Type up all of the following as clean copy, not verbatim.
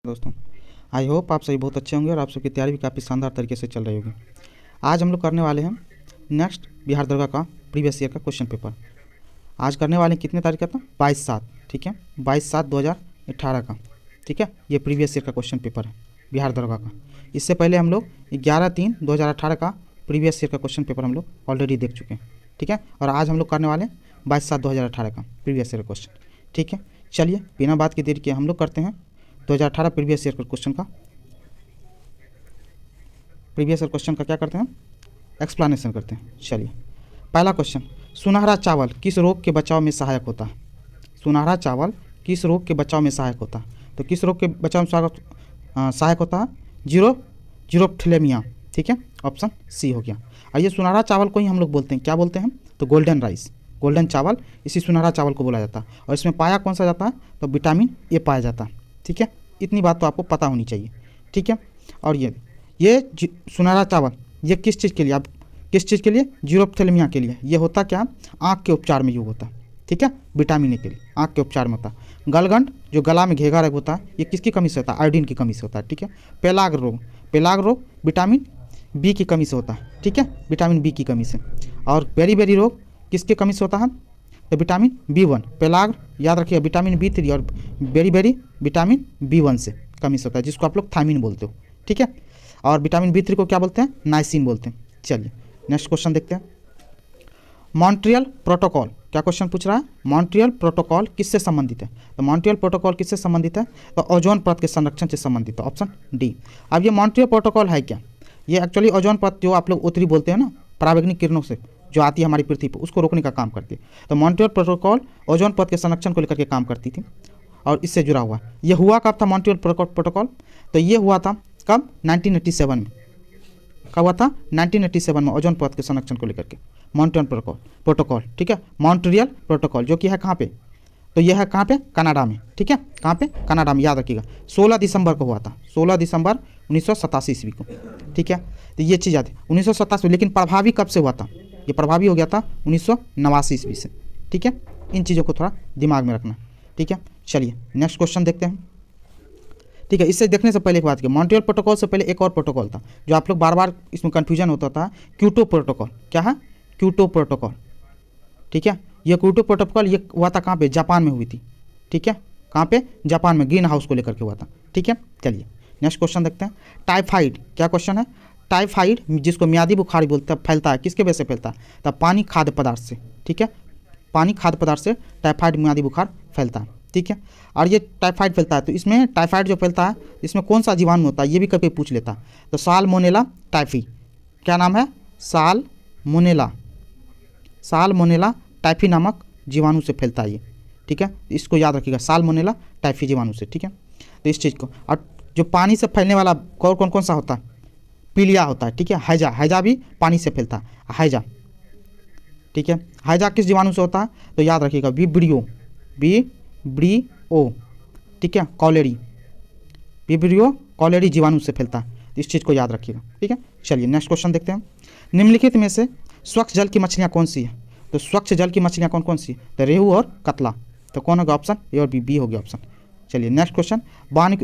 दोस्तों, I hope आप सभी बहुत अच्छे होंगे और आप सबकी तैयारी भी काफ़ी शानदार तरीके से चल रही होगी। आज हम लोग करने वाले हैं नेक्स्ट बिहार दरोगा का प्रीवियस ईयर का क्वेश्चन पेपर। आज करने वाले हैं कितने तारीख का था? 22/7, ठीक है, 22/7/2018 का, ठीक है। ये प्रीवियस ईयर का क्वेश्चन पेपर है बिहार दरोगा का। इससे पहले हम लोग 11/3/2018 का प्रीवियस ईयर का क्वेश्चन पेपर हम लोग ऑलरेडी देख चुके हैं, ठीक है। और आज हम लोग करने वाले हैं 22/7/2018 का प्रीवियस ईयर क्वेश्चन, ठीक है। चलिए बिना बात की देर किए हम लोग करते हैं 2018 प्रीवियस ईयर क्वेश्चन का क्या करते हैं? एक्सप्लेनेशन करते हैं। चलिए पहला क्वेश्चन, सुनहरा चावल किस रोग के बचाव में सहायक होता है? सुनहरा चावल किस रोग के बचाव में सहायक होता है? तो किस रोग के बचाव में सहायक होता है? जीरोफ्थेलेमिया, ठीक है, ऑप्शन सी हो गया। और ये सुनहरा चावल को ही हम लोग बोलते हैं, क्या बोलते हैं? तो गोल्डन राइस, गोल्डन चावल, इसी सुनहरा चावल को बोला जाता है। और इसमें पाया कौन सा जाता है? तो विटामिन ए पाया जाता है, ठीक है। इतनी बात तो आपको पता होनी चाहिए, ठीक है। और ये सुनहरा चावल ये किस चीज़ के लिए, आप किस चीज़ के लिए? जीरोफ्थेलेमिया के लिए। ये होता क्या? आँख के उपचार में यूज होता है, ठीक है, विटामिन ए के लिए आँख के उपचार में होता है। गलगंड जो गला में घेगा रोग होता है, ये किसकी कमी से होता है? आयोडीन की कमी से होता है, ठीक है। पेलाग रोग विटामिन बी की कमी से होता है, ठीक है, विटामिन बी की कमी से। और बेरी रोग किसके कमी से होता है? तो विटामिन B1। पेलाग याद रखिए विटामिन B3, और बेरी विटामिन B1 से कमी से होता है, जिसको आप लोग थायमिन बोलते हो, ठीक है। और विटामिन B3 को क्या बोलते हैं? नाइसिन बोलते हैं। चलिए नेक्स्ट क्वेश्चन देखते हैं। मॉन्ट्रियल प्रोटोकॉल, क्या क्वेश्चन पूछ रहा है? मॉन्ट्रियल प्रोटोकॉल किससे संबंधित है? तो मॉन्ट्रियल प्रोटोकॉल किससे संबंधित है? तो ओजोन परत के संरक्षण से संबंधित है, ऑप्शन डी। अब ये मॉन्ट्रियल प्रोटोकॉल है क्या? ये एक्चुअली ओजोन परत जो आप लोग उत्तरी बोलते हैं ना, पराबैंगनी किरणों से जो आती है हमारी पृथ्वी पर, उसको रोकने का काम करती है। तो मॉन्ट्रियल प्रोटोकॉल ओजोन परत के संरक्षण को लेकर के काम करती थी और इससे जुड़ा हुआ। ये हुआ कब था मॉन्ट्रियल प्रोटोकॉल? तो ये हुआ था कब? 1987 में। कब हुआ था? 1987 में, ओजोन परत के संरक्षण को लेकर के मॉन्ट्रियल प्रोटोकॉल, ठीक है। मॉन्ट्रियल प्रोटोकॉल जो कि है कहाँ पे? तो यह है कहाँ पे? कनाडा में, ठीक है। कहाँ पे? कनाडा में, याद रखिएगा। 16 दिसंबर को हुआ था, 16 दिसंबर 1987 ईस्वी को, ठीक है। तो ये चीज़ याद है 1987, लेकिन प्रभावी कब से हुआ था? ये प्रभावी हो गया था 1989 ईस्वी से, ठीक है। इन चीज़ों को थोड़ा दिमाग में रखना, ठीक है। चलिए नेक्स्ट क्वेश्चन देखते हैं, ठीक है। इससे देखने से पहले एक बात की, मॉन्ट्रियल प्रोटोकॉल से पहले एक और प्रोटोकॉल था जो आप लोग बार बार इसमें कन्फ्यूजन होता था, क्योटो प्रोटोकॉल। क्या है? क्योटो प्रोटोकॉल, ठीक है। ये क्योटो प्रोटोकॉल ये हुआ था कहाँ पे? जापान में हुई थी, ठीक है। कहाँ पे? जापान में, ग्रीन हाउस को लेकर के हुआ था, ठीक है। चलिए नेक्स्ट क्वेश्चन देखते हैं। टाइफाइड, क्या क्वेश्चन है? टाइफाइड जिसको मियादी बुखार बोलते हैं, फैलता है किसके वजह से फैलता है? तो पानी खाद्य पदार्थ से, ठीक है। पानी खाद्य पदार्थ से टाइफाइड मियादी बुखार फैलता है, ठीक है। और ये टाइफाइड फैलता है, तो इसमें टाइफाइड जो फैलता है इसमें कौन सा जीवाणु होता है? ये भी कभी पूछ लेता है। तो साल्मोनेला टाइफी, क्या नाम है? साल्मोनेला टाइफी नामक जीवाणु से फैलता है ये, ठीक है। इसको याद रखिएगा, साल्मोनेला टाइफी जीवाणु से, ठीक है। तो इस चीज़ को, और जो पानी से फैलने वाला कौन सा होता है? पीलिया होता है, ठीक है। हैजा भी पानी से फैलता है, हैजा, ठीक है। हैजा किस जीवाणु से होता है? तो याद रखिएगा विब्रियो, ठीक है, कॉलेरी जीवाणु से फैलता है। इस चीज़ को याद रखिएगा, ठीक है। चलिए नेक्स्ट क्वेश्चन देखते हैं। निम्नलिखित में से स्वच्छ जल की मछलियाँ कौन सी है? तो स्वच्छ जल की मछलियाँ कौन सी है? तो रेहू और कतला। तो कौन होगा ऑप्शन? ए और बी हो गया ऑप्शन। चलिए नेक्स्ट क्वेश्चन,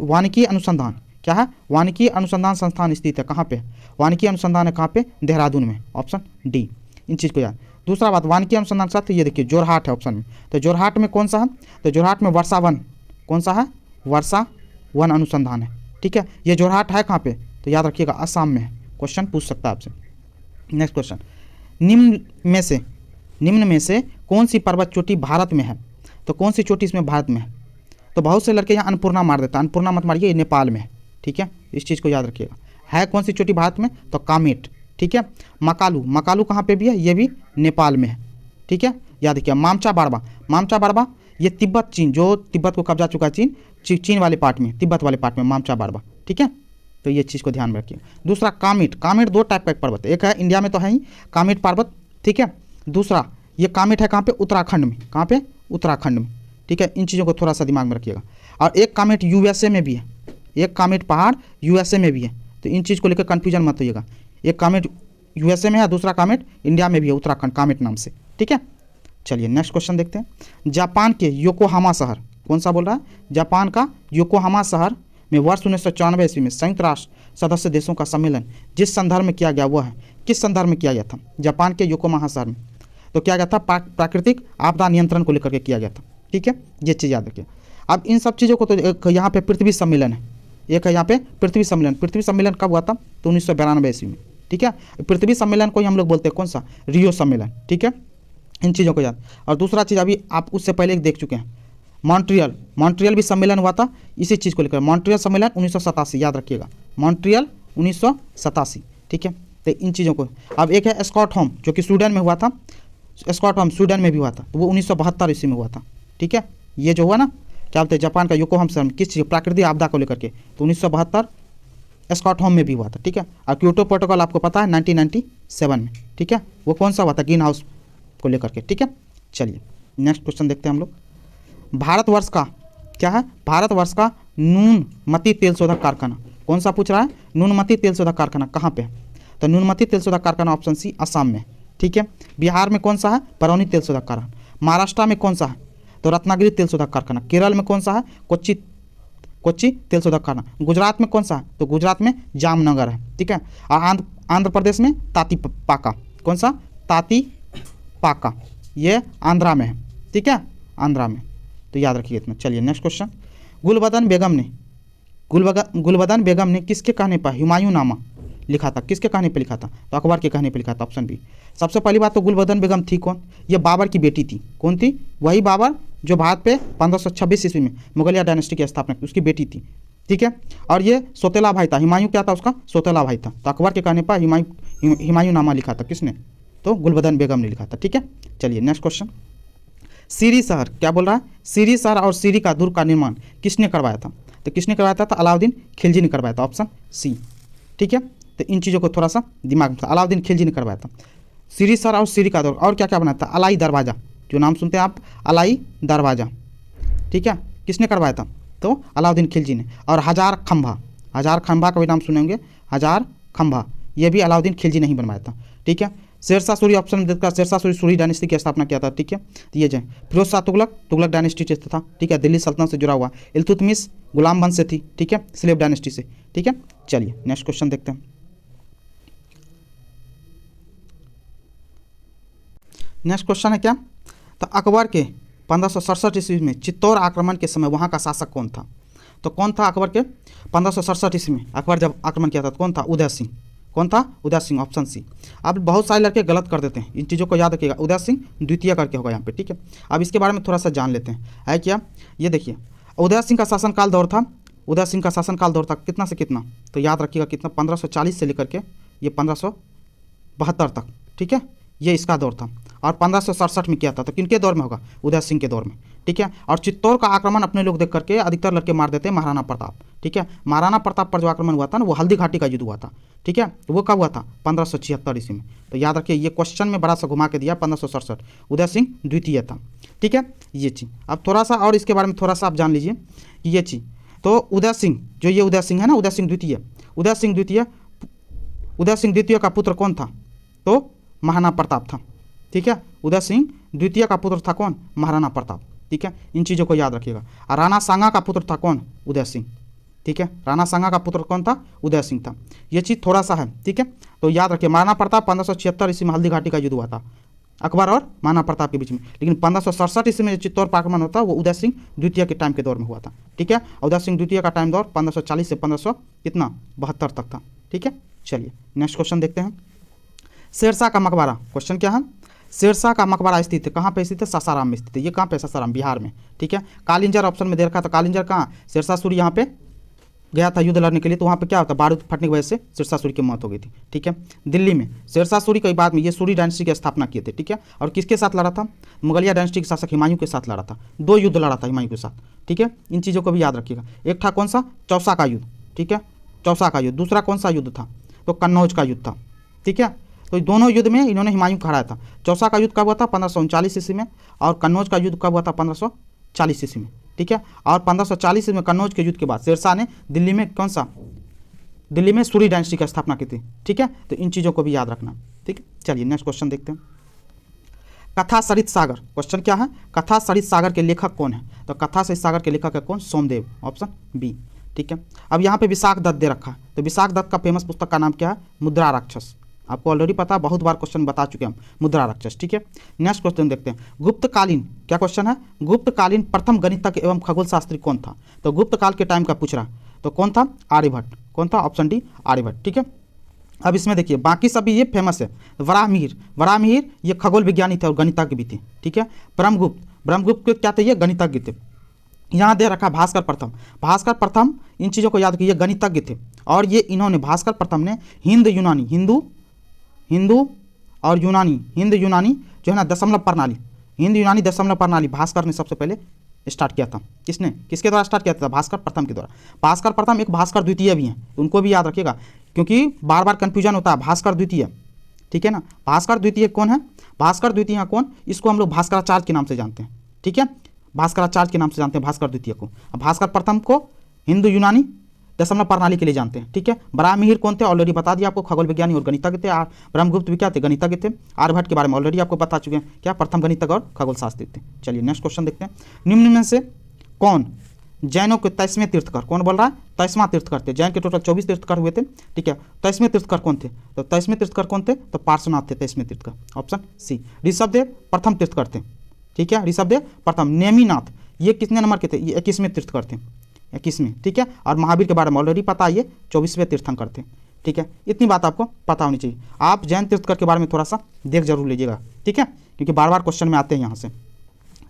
वानिकी अनुसंधान, क्या है? वानिकी अनुसंधान संस्थान स्थित है कहाँ पे? वानिकी अनुसंधान है कहाँ पे? देहरादून में, ऑप्शन डी। इन चीज़ को याद। दूसरा बात, वानिकी अनुसंधान साथ ये देखिए जोरहाट है ऑप्शन में। तो जोरहाट में कौन सा है? तो जोरहाट में वर्षा वन, कौन सा है? वर्षा वन अनुसंधान है, ठीक है। ये जोरहाट है कहाँ पे? तो याद रखिएगा असम में है, क्वेश्चन पूछ सकता है आपसे। नेक्स्ट क्वेश्चन, निम्न में से कौन सी पर्वत चोटी भारत में है? तो कौन सी चोटी इसमें भारत में है? तो बहुत से लड़के यहाँ अन्नपूर्णा मार देता है, अन्नपूर्णा मत मारिए, ये नेपाल में है, ठीक है। इस चीज़ को याद रखिएगा। है कौन सी चोटी भारत में? तो कामेट, ठीक है। मकालू कहाँ पे भी है? ये भी नेपाल में है, ठीक है, याद रखिए। मामचा बाड़बा ये तिब्बत, चीन, जो तिब्बत को कब्जा चुका है चीन वाले पार्ट में, तिब्बत वाले पार्ट में मामचा बाड़बा, ठीक है। तो ये चीज़ को ध्यान में रखिए। दूसरा कामेट दो टाइप का एक पर्वत है, एक है इंडिया में तो है ही कामेट पर्वत, ठीक है। दूसरा ये कामेट है कहाँ पे? उत्तराखंड में। कहाँ पे? उत्तराखंड में, ठीक है। इन चीज़ों को थोड़ा सा दिमाग में रखिएगा। और एक कामेट USA में भी है, एक कामेट पहाड़ USA में भी है, तो इन चीज़ को लेकर कन्फ्यूजन मत होइएगा। एक कामेट USA में है, दूसरा कामेट इंडिया में भी है, उत्तराखंड कामेट नाम से, ठीक है। चलिए नेक्स्ट क्वेश्चन देखते हैं। जापान के योकोहामा शहर, कौन सा बोल रहा है? जापान का योकोहामा शहर में वर्ष 1994 ईस्वी में संयुक्त राष्ट्र सदस्य देशों का सम्मेलन जिस संदर्भ में किया गया वो है, किस संदर्भ में किया गया था? जापान के योकोहामा शहर में। तो क्या गया था? प्राकृतिक आपदा नियंत्रण को लेकर के किया गया था। ठीक है, ये चीज़ याद रखिए। अब इन सब चीज़ों को तो एक यहाँ पे पृथ्वी सम्मेलन है, एक है यहाँ पे पृथ्वी सम्मेलन। पृथ्वी सम्मेलन कब हुआ था? तो 1992 ईस्वी में। ठीक है, पृथ्वी सम्मेलन को ही हम लोग बोलते हैं कौन सा? रियो सम्मेलन। ठीक है, इन चीज़ों को याद। और दूसरा चीज़ अभी आप उससे पहले देख चुके हैं, मॉन्ट्रियल भी सम्मेलन हुआ था इसी चीज़ को लेकर। मॉन्ट्रियल सम्मेलन 1987, याद रखिएगा, मॉन्ट्रियल 1987। ठीक है, तो इन चीज़ों को। अब एक है स्टॉकहोम जो कि स्वीडन में हुआ था, स्टॉकहोम स्वीडन में भी हुआ था, तो वो 1972 ईस्वी में हुआ था। ठीक है, ये जो हुआ ना क्या बोलते हैं जापान का योकोहामा शहर में, किस चीज़? प्राकृतिक आपदा को लेकर के, तो 1972 स्टॉकहोम में भी हुआ था। ठीक है, और क्योटो प्रोटोकॉल आपको पता है 1997 में। ठीक है, वो कौन सा हुआ था? ग्रीन हाउस को लेकर के। ठीक है, चलिए नेक्स्ट क्वेश्चन देखते हैं हम लोग। भारतवर्ष का क्या है? भारतवर्ष का नूनमती तेल शोधक कारखाना कौन सा पूछ रहा है? नूनमती तेल शोधक कारखाना कहाँ पे है? तो नूनमती तेल शोधक कारखाना ऑप्शन सी असम में। ठीक है, बिहार में कौन सा है? बरौनी तेल शोधक कारखाना। महाराष्ट्र में कौन सा है? तो रत्नागिरी तेल शोधक कारखाना। केरल में कौन सा है? कोच्चि तेल शोधक कारखाना। गुजरात में कौन सा है? तो गुजरात में जामनगर है। ठीक है, और आंध्र प्रदेश में तातीपाका। कौन सा? तातीपाका, ये आंध्रा में है। ठीक है, आंध्रा में, तो याद रखिए इतना। चलिए नेक्स्ट क्वेश्चन। गुलबदन बेगम ने किसके कहने पर हुमायूं नामा लिखा था? किसके कहने पे लिखा था? तो अकबर के कहने पे लिखा था, ऑप्शन बी। सबसे पहली बात तो गुलबदन बेगम थी कौन? ये बाबर की बेटी थी। कौन थी? वही बाबर जो भारत पे 1526 ईस्वी में मुगलिया डायनेस्टी की स्थापना की, उसकी बेटी थी। ठीक है, और ये सौतेला भाई था, हुमायूं क्या था उसका? सौतेला भाई था। तो अकबर के कहने पर हुमायूं नामा लिखा था किसने? तो गुलबदन बेगम ने लिखा था। ठीक है, चलिए नेक्स्ट क्वेश्चन। सीरी शहर, क्या बोल रहा है? सीरी शहर और सीरी का दुर्ग का निर्माण किसने करवाया था? तो किसने करवाया था? तो अलाउद्दीन खिलजी ने करवाया था, ऑप्शन सी। ठीक है, तो इन चीज़ों को थोड़ा सा दिमाग में, अलाउद्दीन खिलजी ने करवाया था। सीरी शहर और सीरी का दुर्ग, और क्या क्या बनाया था? अलाई दरवाज़ा, जो नाम सुनते हैं आप, अलाई दरवाज़ा। ठीक है, किसने करवाया था? तो अलाउद्दीन खिलजी ने। और हजार खंभा का भी नाम सुने होंगे, हजार खंभा, ये भी अलाउद्दीन खिलजी ने ही बनवाया था। ठीक है, शेरशाह सूरी ऑप्शन में देखा, शेरशाह सूरी सूरी डायनेस्टी की स्थापना किया था। ठीक है, तो ये जाए। फिरोज शाह तुगलक डायनेस्टी से था। ठीक है, दिल्ली सल्तनत से जुड़ा हुआ। इल्तुतमिश गुलाम वंश से थी। ठीक है, स्लेव डायनेस्टी से। ठीक है, चलिए नेक्स्ट क्वेश्चन देखते हैं। नेक्स्ट क्वेश्चन है क्या? तो अकबर के 1567 ईस्वी में चित्तौड़ आक्रमण के समय वहाँ का शासक कौन था? तो कौन था अकबर के 1567 ईस्वी में अकबर जब आक्रमण किया था? तो कौन था? उदय सिंह। कौन था? Uday Singh, option C. अब बहुत सारे लड़के गलत कर देते हैं, इन चीज़ों को याद रखिएगा। उदय सिंह द्वितीय करके होगा यहाँ पे। ठीक है, अब इसके बारे में थोड़ा सा जान लेते हैं। है क्या? ये देखिए, उदय सिंह का शासनकाल दौर था, उदय सिंह का शासनकाल दौर था कितना से कितना? तो याद रखिएगा कितना, 1540 से लेकर के ये 1572 तक। ठीक है, ये इसका दौर था। और 1567 में किया था, तो किनके दौर में होगा? उदय सिंह के दौर में। ठीक है, और चित्तौड़ का आक्रमण अपने लोग देख करके अधिकतर लड़के मार देते हैं महाराणा प्रताप। ठीक है, महाराणा प्रताप पर जो आक्रमण हुआ था ना, वो हल्दी घाटी का युद्ध हुआ था। ठीक है, तो वो कब हुआ था? 1576 ईस्वी में। तो याद रखिए, ये क्वेश्चन में बड़ा सा घुमा के दिया, 1567 उदय सिंह द्वितीय था। ठीक है, ये चीज़ अब थोड़ा सा और इसके बारे में थोड़ा सा आप जान लीजिए कि ये चीज़। तो उदय सिंह, जो ये उदय सिंह है ना, उदय सिंह द्वितीय का पुत्र कौन था? तो महाराणा प्रताप था। ठीक है, उदय सिंह द्वितीय का पुत्र था कौन? महाराणा प्रताप। ठीक है, इन चीज़ों को याद रखिएगा। और राणा सांगा का पुत्र था कौन? उदय सिंह। ठीक है, राणा सांगा का पुत्र कौन था? उदय सिंह था। ये चीज़ थोड़ा सा है। ठीक है, तो याद रखिए, महाराणा प्रताप 1576 ईस्वी में हल्दी घाटी का युद्ध हुआ था अकबर और महाराणा प्रताप के बीच में। लेकिन 1567 ईस्वी में जो चित्तौड़ पर आक्रमण होता वो उदय सिंह द्वितीय के टाइम के दौर में हुआ था। ठीक है, उदय सिंह द्वितीय का टाइम दौर 1540 से 1572 तक था। ठीक है, चलिए नेक्स्ट क्वेश्चन देखते हैं। शेरशाह का मकबरा, क्वेश्चन क्या है? शेरशाह का मकबरा स्थित है कहाँ पे? स्थित है सासाराम में स्थित है। ये कहाँ पे? सासाराम, बिहार में। ठीक है, कालिंजर ऑप्शन में दे रखा था। कालिंजर कहाँ? शेरशाह सूरी यहाँ पे गया था युद्ध लड़ने के लिए, तो वहाँ पे क्या होता? बारूद फटने की वजह से शेरशाह सूरी की मौत हो गई थी। ठीक है, दिल्ली में शेरशाह सूरी कई बाद में ये सूरी डायनेस्टी की स्थापना किए थे। ठीक है, और किसके साथ लड़ा था? मुगलिया डायनेस्टी के शासक हुमायूं के साथ लड़ा था। 2 युद्ध लड़ा था हुमायूं के साथ। ठीक है, इन चीज़ों को भी याद रखिएगा। एक था कौन सा? चौसा का युद्ध। ठीक है, चौसा का युद्ध। दूसरा कौन सा युद्ध था? तो कन्नौज का युद्ध था। ठीक है, तो दोनों युद्ध में इन्होंने हुमायूं को हराया था। चौसा का युद्ध कब हुआ था? 1539 ईस्वी में। और कन्नौज का युद्ध कब हुआ था? 1540 ईस्वी में। ठीक है, और 1540 ईस्वी में कन्नौज के युद्ध के बाद शेरशाह ने दिल्ली में कौन सा? दिल्ली में सूरी डायनेस्टी की स्थापना की थी। ठीक है, तो इन चीज़ों को भी याद रखना। ठीक है, चलिए नेक्स्ट क्वेश्चन देखते हैं। कथा सरित सागर, क्वेश्चन क्या है? कथा सरित सागर के लेखक कौन है? तो कथा सरित सागर के लेखक है कौन? Somadeva, option B. ठीक है। अब यहाँ पे विशाख दत्त दे रखा है, तो विशाख दत्त का फेमस पुस्तक का नाम क्या है? मुद्रा राक्षस। आपको ऑलरेडी पता है, बहुत बार क्वेश्चन बता चुके हैं हम, मुद्रा राक्षस। ठीक है, नेक्स्ट क्वेश्चन देखते हैं। गुप्तकालीन, क्या क्वेश्चन है? गुप्तकालीन प्रथम गणितज्ञ एवं खगोल शास्त्री कौन था? तो गुप्त काल के टाइम का पूछ रहा है, तो कौन था? आर्यभट्ट। कौन था? Option D Aryabhata. ठीक है, अब इसमें देखिए बाकी सभी ये फेमस है। वराहमिहिर, वराहमिहिर ये खगोल विज्ञानी थे और गणितज्ञ भी थे। ठीक है, ब्रह्मगुप्त, ब्रह्मगुप्त के क्या थे? ये गणितज्ञ थे। यहाँ दे रखा भास्कर प्रथम, भास्कर प्रथम, इन चीज़ों को याद कीजिए, गणितज्ञ थे। और ये इन्होंने, भास्कर प्रथम ने हिंद यूनानी, हिंदू और यूनानी, हिंद यूनानी जो है ना दशमलव प्रणाली, हिंद यूनानी दशमलव प्रणाली भास्कर ने सबसे पहले स्टार्ट किया था। किसने, किसके द्वारा स्टार्ट किया था? भास्कर प्रथम के द्वारा। भास्कर प्रथम, एक भास्कर द्वितीय भी हैं, तो उनको भी याद रखिएगा, क्योंकि बार बार कन्फ्यूजन होता है। भास्कर द्वितीय, ठीक है ना, भास्कर द्वितीय कौन है? भास्कर द्वितीय कौन? इसको हम लोग भास्कराचार्य के नाम से जानते हैं। ठीक है, भास्कराचार्य के नाम से जानते हैं भास्कर द्वितीय को। भास्कर प्रथम को हिंदू यूनानी दशमलव प्रणाली के लिए जानते हैं। ठीक है, वराहमिहिर कौन थे? ऑलरेडी बता दिया आपको, खगोल विज्ञानी और गणितज्ञ थे। ब्रह्मगुप्त भी क्या थे? गणितज्ञ थे। आर्यभट्ट के बारे में ऑलरेडी आपको बता चुके हैं, क्या प्रथम गणितज्ञ और खगोल शास्त्री थे। चलिए नेक्स्ट क्वेश्चन देखते हैं। निम्न में से कौन जैनों के 23वें तीर्थकर? कौन बोल रहा है? 23वां तीर्थकर थे। जैन के टोटल 24 तीर्थकर हुए थे। ठीक है, 23वें तीर्थकर कौन थे? तो 23वें तीर्थकर कौन थे? तो पार्श्वनाथ थे 23वें तीर्थकर, ऑप्शन सी। ऋषभदेव प्रथम तीर्थकर थे। ठीक है, ऋषभदेव प्रथम। नेमिनाथ ये कितने नंबर के थे? ये 21वें तीर्थकर थे, 21वें। ठीक है, और महावीर के बारे में ऑलरेडी पता है, ये 24वें तीर्थंकर थे। ठीक है, इतनी बात आपको पता होनी चाहिए। आप जैन तीर्थकर के बारे में थोड़ा सा देख जरूर लीजिएगा। ठीक है, क्योंकि बार बार क्वेश्चन में आते हैं यहाँ से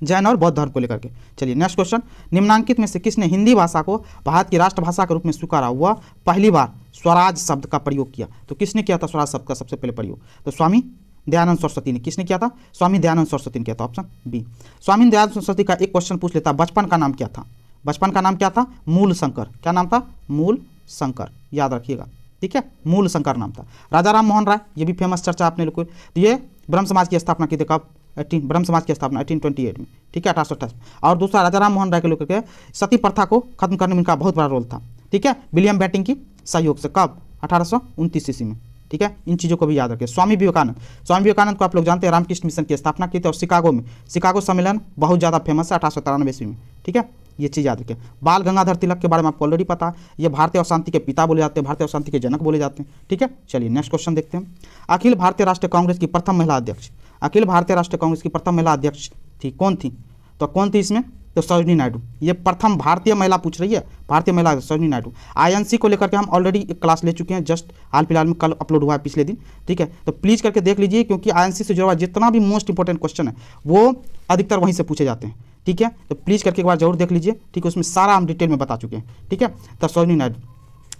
जैन और बौद्ध धर्म को लेकर के। चलिए नेक्स्ट क्वेश्चन। निम्नांकित में से किसने हिंदी भाषा को भारत की राष्ट्रभाषा के रूप में स्वीकारा? हुआ पहली बार स्वराज शब्द का प्रयोग किया। तो किसने किया था स्वराज शब्द का सबसे पहले प्रयोग? तो स्वामी दयानंद सरस्वती ने। किसने किया था? स्वामी दयानंद सरस्वती ने किया था, ऑप्शन बी। स्वामी दयानंद सरस्वती का एक क्वेश्चन पूछ लेता, बचपन का नाम क्या था? बचपन का नाम क्या था? मूल शंकर। क्या नाम था? मूल शंकर, याद रखिएगा। ठीक है, मूल शंकर नाम था। राजा राम मोहन राय, ये भी फेमस चर्चा आपने लोग को। ये ब्रह्म समाज की स्थापना की थी कब? ब्रह्म समाज की स्थापना 1828 में। ठीक है, 1828। और दूसरा राजा राम मोहन राय के लोग के सती प्रथा को खत्म करने में इनका बहुत बड़ा रोल था। ठीक है, विलियम बेंटिंग की सहयोग से। कब? 1829 ईस्वी में। ठीक है, इन चीज़ों को भी याद रखें। स्वामी विवेकानंद, स्वामी विवेकानंद को आप लोग जानते हैं, रामकृष्ण मिशन की स्थापना की थी। और शिकागो में, शिकागो सम्मेलन बहुत ज़्यादा फेमस है 1893 ईस्वी में। ठीक है, ये चीज़ याद रखें। बाल गंगाधर तिलक के बारे में आपको ऑलरेडी पता है, ये भारतीय और शांति के पिता बोले जाते हैं, भारतीय और शांति के जनक बोले जाते हैं। ठीक है, चलिए नेक्स्ट क्वेश्चन देखते हैं। अखिल भारतीय राष्ट्रीय कांग्रेस की प्रथम महिला अध्यक्ष, अखिल भारतीय राष्ट्रीय कांग्रेस की प्रथम महिला अध्यक्ष थी, कौन थी? तो कौन थी इसमें? तो सरोजिनी नायडू। ये प्रथम भारतीय महिला पूछ रही है, भारतीय महिला सरोजिनी नायडू। आईएनसी को लेकर के हम ऑलरेडी एक क्लास ले चुके हैं, जस्ट हाल फिलहाल में, कल अपलोड हुआ है, पिछले दिन। ठीक है, तो प्लीज़ करके देख लीजिए, क्योंकि आईएनसी से जुड़ा हुआ जितना भी मोस्ट इंपॉर्टेंट क्वेश्चन है वो अधिकतर वहीं से पूछे जाते हैं। ठीक है, तो प्लीज़ करके एक बार जरूर देख लीजिए। ठीक है, उसमें सारा हम डिटेल में बता चुके हैं। ठीक है, तो सरोजिनी नायडू।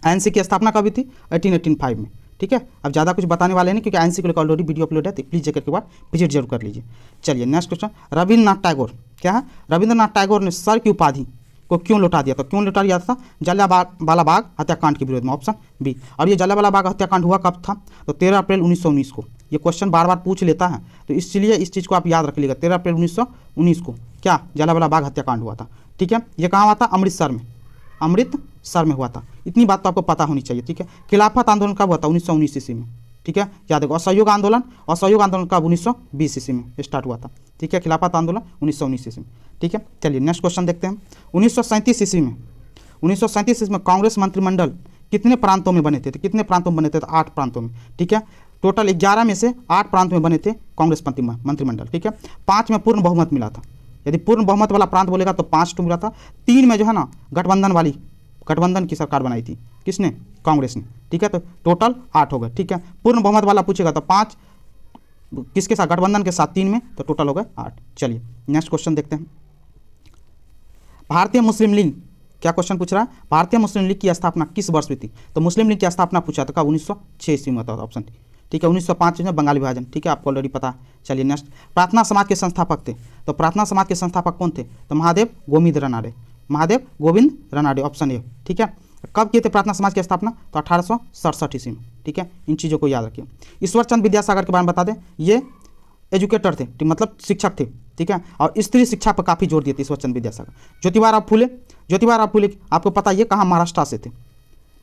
आईएनसी की स्थापना कभी थी? 1885 में। ठीक है, अब ज़्यादा कुछ बताने वाले नहीं, क्योंकि आईएनसी को लेकर ऑलरेडी वीडियो अपलोड है, तो प्लीज़ जाकर के बाद विजिट जरूर कर लीजिए। चलिए नेक्स्ट क्वेश्चन। रविन्द्रनाथ टैगोर, क्या है? रविन्द्रनाथ टैगोर ने सर की उपाधि को क्यों लौटा दिया था? क्यों लौटा दिया था? जलियांवाला बाग हत्याकांड के विरोध में, ऑप्शन बी। और ये जलियांवाला बाग हत्याकांड हुआ कब था? तो 13 अप्रैल 1919 को। ये क्वेश्चन बार बार पूछ लेता है, तो इसलिए इस चीज़ को आप याद रख लीजिएगा। 13 अप्रैल 1919 को क्या जलियांवाला बाग हत्याकांड हुआ था? ठीक है, ये कहाँ हुआ था? अमृतसर में, अमृतसर में हुआ था। इतनी बात तो आपको पता होनी चाहिए। ठीक है, खिलाफत आंदोलन कब हुआ था? 1919 ईस्वी में। ठीक है, याद रखो। असहयोग आंदोलन, असहयोग आंदोलन कब? 1920 ईस्वी में स्टार्ट हुआ था। ठीक है, खिलाफत आंदोलन 1919 ईस्वी में। ठीक है, चलिए नेक्स्ट क्वेश्चन देखते हैं। 1937 ईस्वी में, 1937 ईस्वी में कांग्रेस मंत्रिमंडल कितने प्रांतों में बने थे? तो कितने प्रांतों में बने थे? तो 8 प्रांतों में। ठीक है, टोटल 11 में से 8 प्रांत में बने थे कांग्रेस मंत्रिमंडल। ठीक है, 5 में पूर्ण बहुमत मिला था। यदि पूर्ण बहुमत वाला प्रांत बोलेगा तो 5 मिला था। 3 में जो है ना गठबंधन की सरकार बनाई थी। किसने? कांग्रेस ने। ठीक है, तो टोटल 8 हो गए। ठीक है, पूर्ण बहुमत वाला पूछेगा तो 5 किसके साथ? गठबंधन के साथ। 3 में, तो टोटल हो गए 8। चलिए नेक्स्ट क्वेश्चन देखते हैं। भारतीय मुस्लिम लीग, क्या क्वेश्चन पूछ रहा है? भारतीय मुस्लिम लीग की स्थापना किस वर्ष हुई थी? तो मुस्लिम लीग की स्थापना पूछा था कब? 1906 ईस्वी में था, ऑप्शन। ठीक है, 1905 में बंगाल विभाजन। ठीक है, आपको ऑलरेडी पता है। चलिए नेक्स्ट। प्रार्थना समाज के संस्थापक थे, तो प्रार्थना समाज के संस्थापक कौन थे? तो महादेव गोविंद रनाडे, महादेव गोविंद रनाडे, ऑप्शन ए। ठीक है, कब किए थे प्रार्थना समाज की स्थापना? तो 1867 ईस्वी में। ठीक है, इन चीज़ों को याद रखिए। ईश्वर चंद्र विद्यासागर के बारे में बता दें, ये एजुकेटर थे, मतलब शिक्षक थे। ठीक है, और स्त्री शिक्षा पर काफ़ी जोर दिए थे ईश्वर चंद्र विद्यासागर। ज्योतिबा फुले आपको पता ये कहाँ? महाराष्ट्र से थे,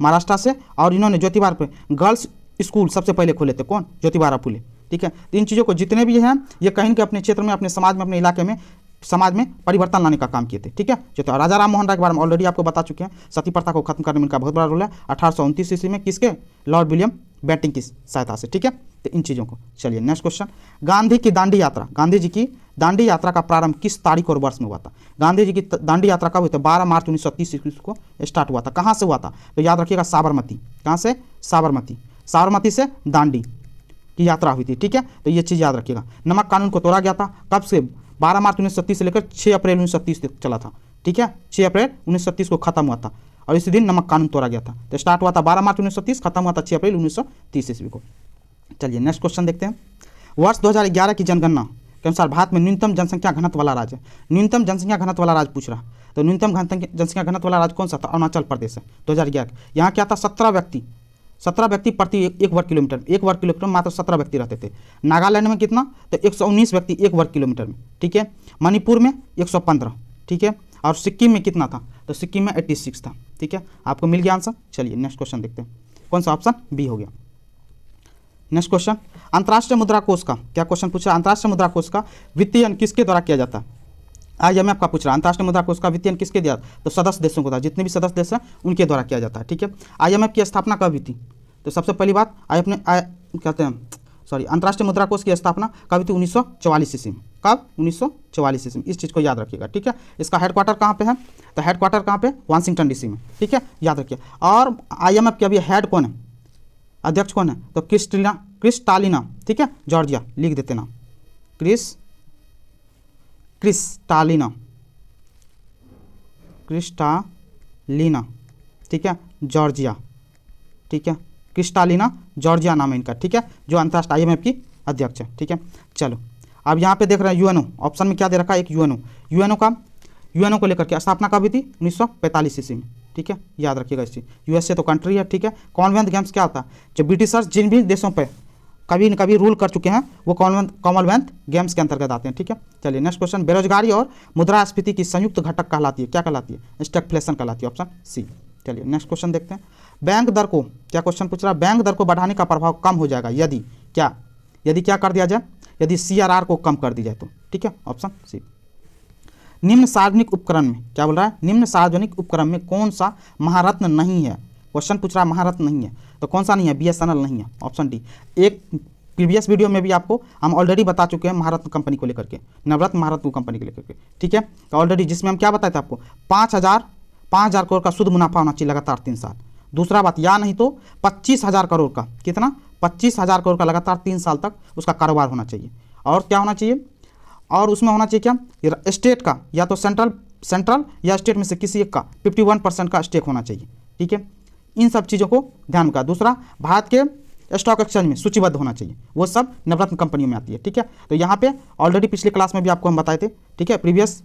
महाराष्ट्र से। और इन्होंने ज्योतिबा पे गर्ल्स स्कूल सबसे पहले खोले थे। कौन? ज्योतिबा फुले। ठीक है, तो इन चीज़ों को जितने भी हैं ये कहीं के अपने क्षेत्र में, अपने समाज में, अपने इलाके में समाज में परिवर्तन लाने का काम किए थे। ठीक है, जो तो राजा राम मोहन राय के बारे में ऑलरेडी आपको बता चुके हैं। सती प्रथा को खत्म करने में इनका बहुत बड़ा रोल है 1829 ईस्वी में, किसके? लॉर्ड विलियम बेंटिंक की सहायता से। ठीक है, तो इन चीज़ों को। चलिए नेक्स्ट क्वेश्चन, गांधी की दांडी यात्रा, गांधी जी की दांडी यात्रा का प्रारंभ किस तारीख और वर्ष में हुआ था? गांधी जी की दांडी यात्रा कब हुई थी? 12 मार्च 1930 ईस्वी को स्टार्ट हुआ था। कहाँ से हुआ था? तो याद रखिएगा साबरमती। कहाँ से? साबरमती। साबरमती से दांडी की यात्रा हुई थी। ठीक है, तो ये चीज़ याद रखिएगा। नमक कानून को तोड़ा गया था कब से? 12 मार्च 1930 से लेकर 6 अप्रैल 1930 तक चला था। ठीक है, 6 अप्रैल 1930 को खत्म हुआ था और इसी दिन नमक कानून तोड़ा गया था। तो स्टार्ट हुआ था 12 मार्च 1930, खत्म हुआ था 6 अप्रैल 1930 ईस्वी को। चलिए नेक्स्ट क्वेश्चन देखते हैं। वर्ष 2011 की जनगणना के अनुसार भारत में न्यूनतम जनसंख्या घनत्व वाला राज्य, न्यूनतम जनसंख्या घनत्व वाला राज्य पूछ रहा। तो न्यूनतम जनसंख्या घनत्व वाला राज्य कौन सा था? अरुणाचल प्रदेश है। 2011 यहाँ क्या था? 17 व्यक्ति प्रति 1 वर्ग किलोमीटर। 1 वर्ग किलोमीटर में मात्र 17 व्यक्ति रहते थे। नागालैंड में कितना? तो 119 व्यक्ति 1 वर्ग किलोमीटर में। ठीक है, मणिपुर में 115। ठीक है, और सिक्किम में कितना था? तो सिक्किम में 86 था। ठीक है, आपको मिल गया आंसर। चलिए नेक्स्ट क्वेश्चन देखते हैं। कौन सा? ऑप्शन बी हो गया। नेक्स्ट क्वेश्चन, अंतर्राष्ट्रीय मुद्रा कोष का क्या क्वेश्चन पूछा? अंतर्राष्ट्रीय मुद्रा कोष का वित्तीयन किसके द्वारा किया जाता है? IMF का पूछ रहा है। अंतर्राष्ट्रीय मुद्रा कोष का वित्तीयन किसके दिया? तो सदस्य देशों को था। जितने भी सदस्य देश हैं उनके द्वारा किया जाता है। ठीक है, IMF की स्थापना कब हुई थी? तो सबसे पहली बात अंतर्राष्ट्रीय मुद्रा कोष की स्थापना कब हुई थी? 1944 ईस्वी में। कब? 1944 ईस्वी में। इस चीज़ को याद रखिएगा। ठीक है, इसका हेडक्वार्टर कहाँ पे है? तो हेडक्वार्टर कहाँ पे? वाशिंगटन DC में। ठीक है, याद रखिए। और IMF के अभी हेड कौन है? अध्यक्ष कौन है? तो क्रिस्टालिना। ठीक है, जॉर्जिया लिख देते नाम, क्रिस्टालिना। ठीक है, जॉर्जिया। ठीक है, क्रिस्टालिना जॉर्जिया नाम है इनका। ठीक है, जो अंतर्राष्ट्रीय IMF की अध्यक्ष है। ठीक है, चलो अब यहाँ पे देख रहे हैं UNO। ऑप्शन में क्या दे रखा है? एक UNO को लेकर के स्थापना कब हुई थी? 1945 ईस्वी में। ठीक है, याद रखिएगा इस चीज़। USA तो कंट्री है। ठीक है, कॉमनवेल्थ गेम्स क्या होता है? जो ब्रिटिशर्स जिन भी देशों पर कभी न कभी रूल कर चुके हैं वो कॉमनवेल्थ गेम्स के अंतर्गत आते हैं। ठीक है, चलिए नेक्स्ट क्वेश्चन, बेरोजगारी और मुद्रास्फीति की संयुक्त घटक कहलाती है, क्या कहलाती है? स्टैगफ्लेशन कहलाती है। Option C. चलिए नेक्स्ट क्वेश्चन देखते हैं। बैंक दर को क्या क्वेश्चन पूछ रहा है? बैंक दर को बढ़ाने का प्रभाव कम हो जाएगा यदि क्या कर दिया जाए? यदि CRR को कम कर दी जाए तो। ठीक है, ऑप्शन सी। निम्न सार्वजनिक उपकरण में क्या बोल रहा है? निम्न सार्वजनिक उपकरण में कौन सा महारत्न नहीं है? क्वेश्चन पूछ रहा है महारत्न नहीं है, तो कौन सा नहीं है? BSNL नहीं है। Option D. एक प्रीवियस वीडियो में भी आपको हम ऑलरेडी बता चुके हैं महारत्न कंपनी को लेकर के, नवरत्न महारत्न कंपनी को लेकर के। ठीक है, तो ऑलरेडी जिसमें हम क्या बताए थे आपको? 5,000 करोड़ का शुद्ध मुनाफा होना चाहिए लगातार 3 साल। दूसरा बात, या नहीं तो 25,000 करोड़ का, कितना? 25,000 करोड़ का लगातार 3 साल तक उसका कारोबार होना चाहिए। और क्या होना चाहिए? और उसमें होना चाहिए क्या? स्टेट का या तो सेंट्रल या स्टेट में से किसी एक का 51% का स्टेक होना चाहिए। ठीक है, इन सब चीज़ों को ध्यान में रखा। दूसरा, भारत के स्टॉक एक्सचेंज में सूचीबद्ध होना चाहिए। वो सब नवरत्न कंपनियों में आती है। ठीक है, तो यहाँ पे ऑलरेडी पिछले क्लास में भी आपको हम बताए थे। ठीक है, प्रीवियस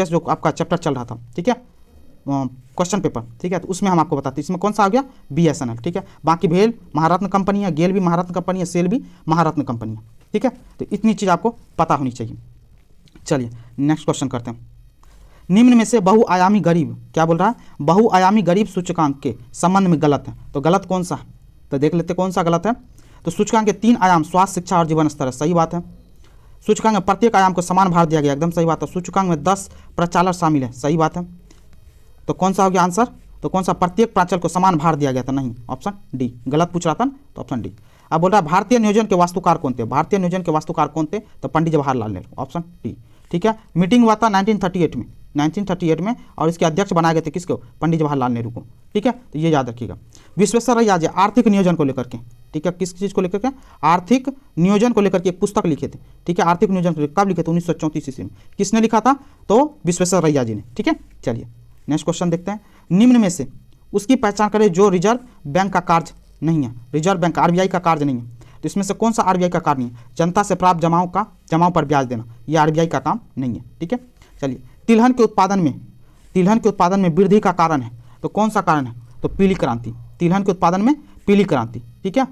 जो आपका चैप्टर चल रहा था। ठीक है, क्वेश्चन पेपर। ठीक है, तो उसमें हम आपको बताते हैं इसमें कौन सा आ गया? BSNL। ठीक है, बाकी भेल महारत्न कंपनी है, गेल भी महारत्न कंपनी है, सेल भी महारत्न कंपनी है। ठीक है, तो इतनी चीज़ आपको पता होनी चाहिए। चलिए नेक्स्ट क्वेश्चन करते हैं। निम्न में से बहुआयामी गरीब क्या बोल रहा है? बहुआयामी गरीब सूचकांक के संबंध में गलत है, तो गलत कौन सा है? तो देख लेते कौन सा गलत है। तो सूचकांक के 3 आयाम स्वास्थ्य, शिक्षा और जीवन स्तर है, सही बात है। सूचकांक में प्रत्येक आयाम को समान भार दिया गया, एकदम सही बात है। सूचकांक में 10 प्रचालक शामिल है, सही बात है। तो कौन सा हो गया आंसर? तो कौन सा? प्रत्येक प्राचल को समान भार दिया गया था, नहीं, ऑप्शन डी। गलत पूछ रहा था तो ऑप्शन डी। अब बोल रहा है भारतीय नियोजन के वास्तुकार कौन थे? भारतीय नियोजन के वास्तुकार कौन थे? तो पंडित जवाहरलाल नेहरू, ऑप्शन डी। ठीक है, मीटिंग हुआ था 1938 में और इसके अध्यक्ष बनाए गए थे किसको? पंडित जवाहरलाल नेहरू को। ठीक है, तो ये याद रखिएगा। विश्वेश्वरैया जी आर्थिक नियोजन को लेकर के, ठीक है, किस चीज़ को लेकर के? आर्थिक नियोजन को लेकर के एक पुस्तक लिखे थे। ठीक है, आर्थिक नियोजन को कब लिखे थे? 1934 ईस्वी में। किसने लिखा था? तो विश्वेश्वरैया जी ने। ठीक है, चलिए नेक्स्ट क्वेश्चन देखते हैं। निम्न में से उसकी पहचान करें जो रिजर्व बैंक का कार्य नहीं है। रिजर्व बैंक RBI का कार्य नहीं है, तो इसमें से कौन सा RBI का कार्य नहीं है? जनता से प्राप्त जमाओं पर ब्याज देना, यह RBI का काम नहीं है। ठीक है, चलिए तिलहन के उत्पादन में वृद्धि का कारण है, तो कौन सा कारण है? तो पीली क्रांति। तिलहन के उत्पादन में पीली क्रांति। ठीक है,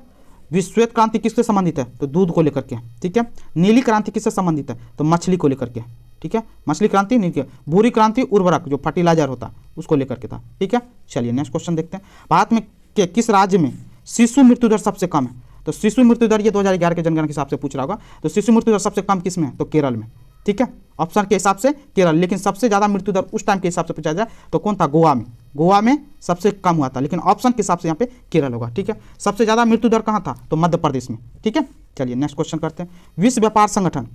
श्वेत क्रांति किससे संबंधित है? तो दूध को लेकर के। ठीक है, नीली क्रांति किससे संबंधित है? तो मछली को लेकर के। ठीक है, मछली क्रांति नहीं, भूरी क्रांति उर्वरक जो फर्टिलाइजर होता है उसको लेकर के था। ठीक है, चलिए नेक्स्ट क्वेश्चन देखते हैं। भारत में किस राज्य में शिशु मृत्यु दर सबसे कम है? तो शिशु मृत्यु दर ये 2011 के जनगणना के हिसाब से पूछ रहा होगा। तो शिशु मृत्यु दर सबसे कम किस में है? तो केरल में। ठीक है, ऑप्शन के हिसाब से केरल। लेकिन सबसे ज़्यादा मृत्यु दर उस टाइम के हिसाब से पूछा जाए तो कौन था, गोवा में। गोवा में सबसे कम हुआ था, लेकिन ऑप्शन के हिसाब से यहाँ पे केरल होगा। ठीक है, सबसे ज़्यादा मृत्यु दर कहाँ था, तो मध्य प्रदेश में। ठीक है, चलिए नेक्स्ट क्वेश्चन करते हैं। विश्व व्यापार संगठन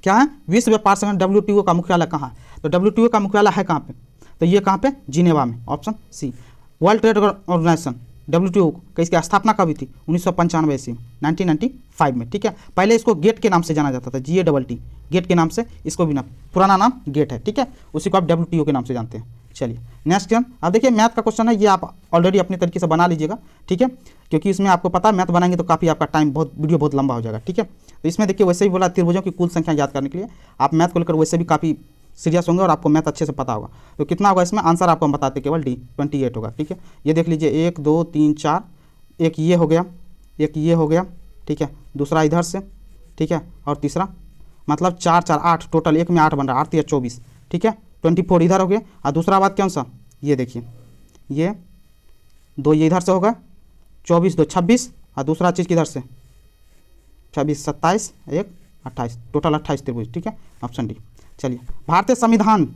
क्या है, विश्व व्यापार संगठन WTO का मुख्यालय कहाँ है, तो WTO का मुख्यालय है कहाँ पे, तो ये कहाँ पे, जिनेवा में, option C. World trade organization WTO का इसकी स्थापना कभी थी, 1995 ईस्वी में, 1995 में। ठीक है, पहले इसको गेट के नाम से जाना जाता था, GATT गेट के नाम से, इसको भी ना पुराना नाम गेट है। ठीक है, उसी को आप WTO के नाम से जानते हैं। चलिए नेक्स्ट क्वेश्चन, अब देखिए मैथ का क्वेश्चन है, ये आप ऑलरेडी अपने तरीके से बना लीजिएगा। ठीक है, क्योंकि इसमें आपको पता है मैथ बनाएंगे तो काफ़ी आपका टाइम वीडियो बहुत लंबा हो जाएगा। ठीक है, तो इसमें देखिए वैसे ही बोला त्रिभुजों की कुल संख्या याद करने के लिए आप मैथ को लेकर वैसे भी काफ़ी सीरियस होंगे और आपको मैथ अच्छे से पता होगा। तो कितना होगा इसमें, आंसर आपको हम बताते केवल D 28 होगा। ठीक है, ये देख लीजिए 1 2 3 4, एक ये हो गया, एक ये हो गया। ठीक है, दूसरा इधर से, ठीक है, और तीसरा मतलब 4 4 8, टोटल एक में 8 बन रहा है, 8 3 24। ठीक है, 24 इधर हो गया, और दूसरा बात कौन सा, ये देखिए ये 2 ये इधर से होगा, 24 2 26, और दूसरा चीज़ किधर से 26 27 1 28, टोटल 28 त्रिभुज। ठीक है, ऑप्शन डी। चलिए, भारतीय संविधान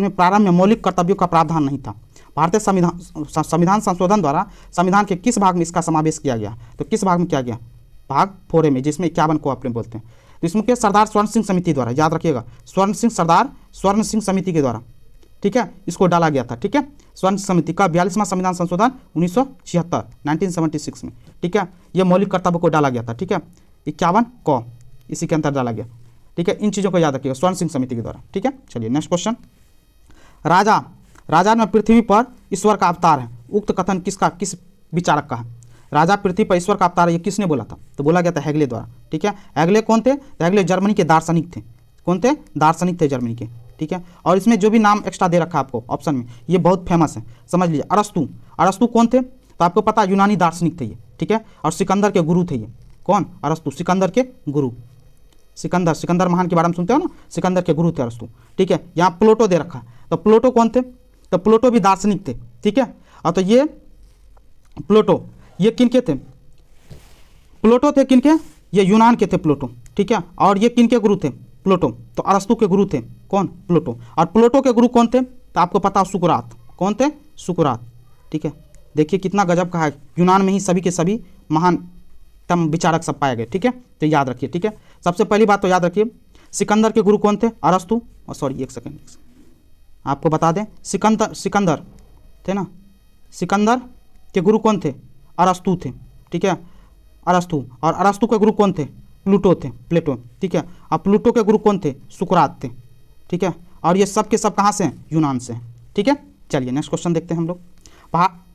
में प्रारंभ में मौलिक कर्तव्यों का प्रावधान नहीं था। भारतीय संविधान संशोधन द्वारा संविधान के किस भाग में इसका समावेश किया गया, तो किस भाग में किया गया, भाग 4 में, जिसमें 51 को अपने बोलते हैं। तो इसमें के सरदार स्वर्ण सिंह समिति द्वारा, याद रखिएगा, सरदार स्वर्ण सिंह समिति के द्वारा, ठीक है, इसको डाला गया था। ठीक है, स्वर्ण समिति का 42वां संविधान संशोधन 1976 1976 में। ठीक है, ये मौलिक कर्तव्य को डाला गया था। ठीक है, 51 को इसी के अंदर डाला गया। ठीक है, इन चीज़ों को याद रखिएगा, स्वर्ण सिंह समिति के द्वारा। ठीक है, चलिए नेक्स्ट क्वेश्चन, राजा में पृथ्वी पर ईश्वर का अवतार है, उक्त कथन किस विचारक का है। राजा पृथ्वी पर ईश्वर का अवतार है, ये किसने बोला था, तो बोला गया था हेगले द्वारा। ठीक है, हेगले कौन थे, तो हेगले जर्मनी के दार्शनिक थे। कौन थे, दार्शनिक थे जर्मनी के। ठीक है, और इसमें जो भी नाम एक्स्ट्रा दे रखा है आपको ऑप्शन में, ये बहुत फेमस है, समझ लीजिए। अरस्तु कौन थे, तो आपको पता है यूनानी दार्शनिक थे ये। ठीक है, और सिकंदर के गुरु थे ये। कौन, अरस्तु, सिकंदर के गुरु। सिकंदर महान के बारे में सुनते हो ना, सिकंदर के गुरु थे अरस्तु। ठीक है, यहाँ प्लेटो दे रखा है, तो प्लेटो कौन थे, तो प्लेटो भी दार्शनिक थे। ठीक है, और तो ये प्लेटो ये किनके थे, प्लेटो थे किनके, ये यूनान के थे प्लेटो। ठीक है, और ये किनके गुरु थे, प्लेटो, तो अरस्तु के गुरु थे कौन, प्लेटो। और प्लेटो के गुरु कौन थे, तो आपको पता सुकरात। कौन थे, सुकरात। ठीक है, देखिए कितना गजब का है, यूनान में ही सभी के सभी महानतम विचारक सब पाए गए। ठीक है, तो याद रखिए। ठीक है, सबसे पहली बात तो याद रखिए, सिकंदर के गुरु कौन थे, अरस्तु, और सॉरी एक सेकेंड आपको बता दें, सिकंदर थे ना, सिकंदर के गुरु कौन थे, अरस्तु थे। ठीक है, अरस्तु, और अरस्तु के गुरु कौन थे, प्लेटो। ठीक है, और प्लूटो के गुरु कौन थे, सुकरात थे। ठीक है, और ये सब के सब कहाँ से हैं, यूनान से हैं। ठीक है, चलिए नेक्स्ट क्वेश्चन देखते हैं हम लोग।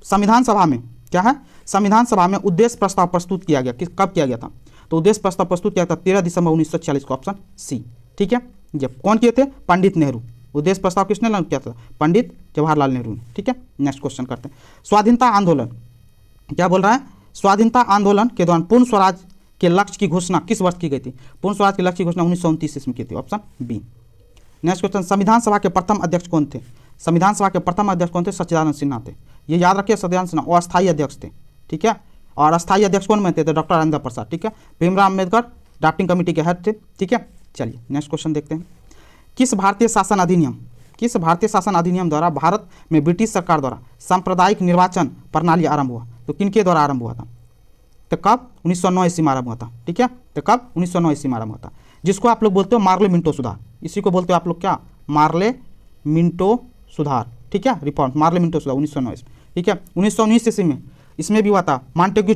संविधान सभा में क्या है, संविधान सभा में उद्देश्य प्रस्ताव प्रस्तुत किया गया, कब किया गया था, तो उद्देश्य प्रस्ताव प्रस्तुत किया था 13 दिसंबर 1946 को, ऑप्शन सी। ठीक है, जब कौन किए थे, पंडित नेहरू। उद्देश्य प्रस्ताव किसने लॉन्च किया था, पंडित जवाहरलाल नेहरू ने। ठीक है, नेक्स्ट क्वेश्चन करते हैं। स्वाधीनता आंदोलन क्या बोल रहा है, स्वाधीनता आंदोलन के दौरान पूर्ण स्वराज के लक्ष्य की घोषणा किस वर्ष की गई थी, पूर्ण स्वराज के लक्ष्य की घोषणा 1929 ईस्वी में की थी, ऑप्शन बी। नेक्स्ट क्वेश्चन, संविधान सभा के प्रथम अध्यक्ष कौन थे, संविधान सभा के प्रथम अध्यक्ष कौन थे, सच्चिदानंद सिन्हा थे। ये याद रखिए, सच्चिदानंद सिन्हा अस्थायी अध्यक्ष थे। ठीक है, और अस्थायी अध्यक्ष कौन बनते थे, डॉक्टर राजेंद्र प्रसाद। ठीक है, भीमराव अम्बेडकर ड्राफ्टिंग कमेटी के हेड थे। ठीक है, चलिए नेक्स्ट क्वेश्चन देखते हैं। किस भारतीय शासन अधिनियम द्वारा भारत में ब्रिटिश सरकार द्वारा सांप्रदायिक निर्वाचन प्रणाली आरंभ हुआ, तो किनके द्वारा आरंभ हुआ था, तो कब, 1909 ईस्वी में आरंभ हुआ था। ठीक है, तो कब, 1909 ईस्वी में आरंभ हुआ था, जिसको आप लोग बोलते हो मार्ले मिंटो सुधार। इसी को बोलते हो आप लोग क्या, मार्ले मिंटो सुधार। ठीक है, रिफॉर्म मार्ले मिंटो सुधार 1909 ईस्वी। ठीक है, 1919 ईस्वी में इसमें भी हुआ था मॉन्टेग्यू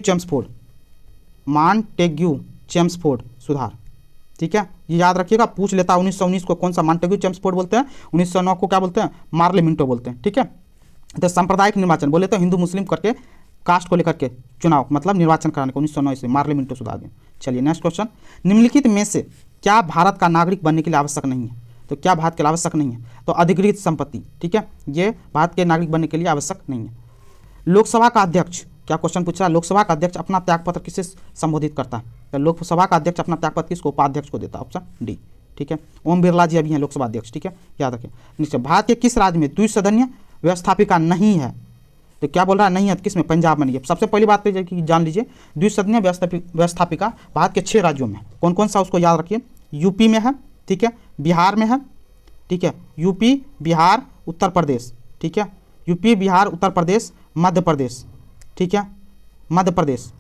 चेम्सफोर्ड सुधार। ठीक है, ये याद रखिएगा, पूछ लेता है 1919 को कौन सा मॉन्टेग्यू चेम्सफोर्ड बोलते हैं, 1909 को क्या बोलते हैं, मार्ले मिंटो बोलते हैं। ठीक है, तो सांप्रदायिक निर्वाचन बोले तो हिंदू मुस्लिम करके कास्ट को लेकर के चुनाव मतलब निर्वाचन कराने को 1909 से मार्ले मिंटो सुधार दिया। चलिए नेक्स्ट क्वेश्चन, निम्नलिखित में से क्या भारत का नागरिक बनने के लिए आवश्यक नहीं है, तो क्या भारत के लिए आवश्यक नहीं है, तो अधिकृत संपत्ति। ठीक है, ये भारत के नागरिक बनने के लिए आवश्यक नहीं है। लोकसभा का अध्यक्ष, क्या क्वेश्चन पूछ रहा है, लोकसभा का अध्यक्ष अपना त्यागपत्र किसे संबोधित करता है, तो लोकसभा का अध्यक्ष अपना त्यागपत्र किसको, उपाध्यक्ष को देता है, ऑप्शन डी। ठीक है, ओम बिरला जी अभी हैं लोकसभा अध्यक्ष। ठीक है, याद रखें। नीचे, भारत के किस राज्य में द्विसदनीय व्यवस्थापिका नहीं है, तो क्या बोल रहा है, नहीं है, किस में, पंजाब में नहीं है। सबसे पहली बात तो जान लीजिए, द्विसदनीय व्यवस्थापिका भारत के 6 राज्यों में कौन कौन सा, उसको याद रखिए, यूपी में है, ठीक है, बिहार में है, ठीक है, यूपी, बिहार, उत्तर प्रदेश, ठीक है, यूपी, बिहार, उत्तर प्रदेश, मध्य प्रदेश, ठीक है, मध्य प्रदेश,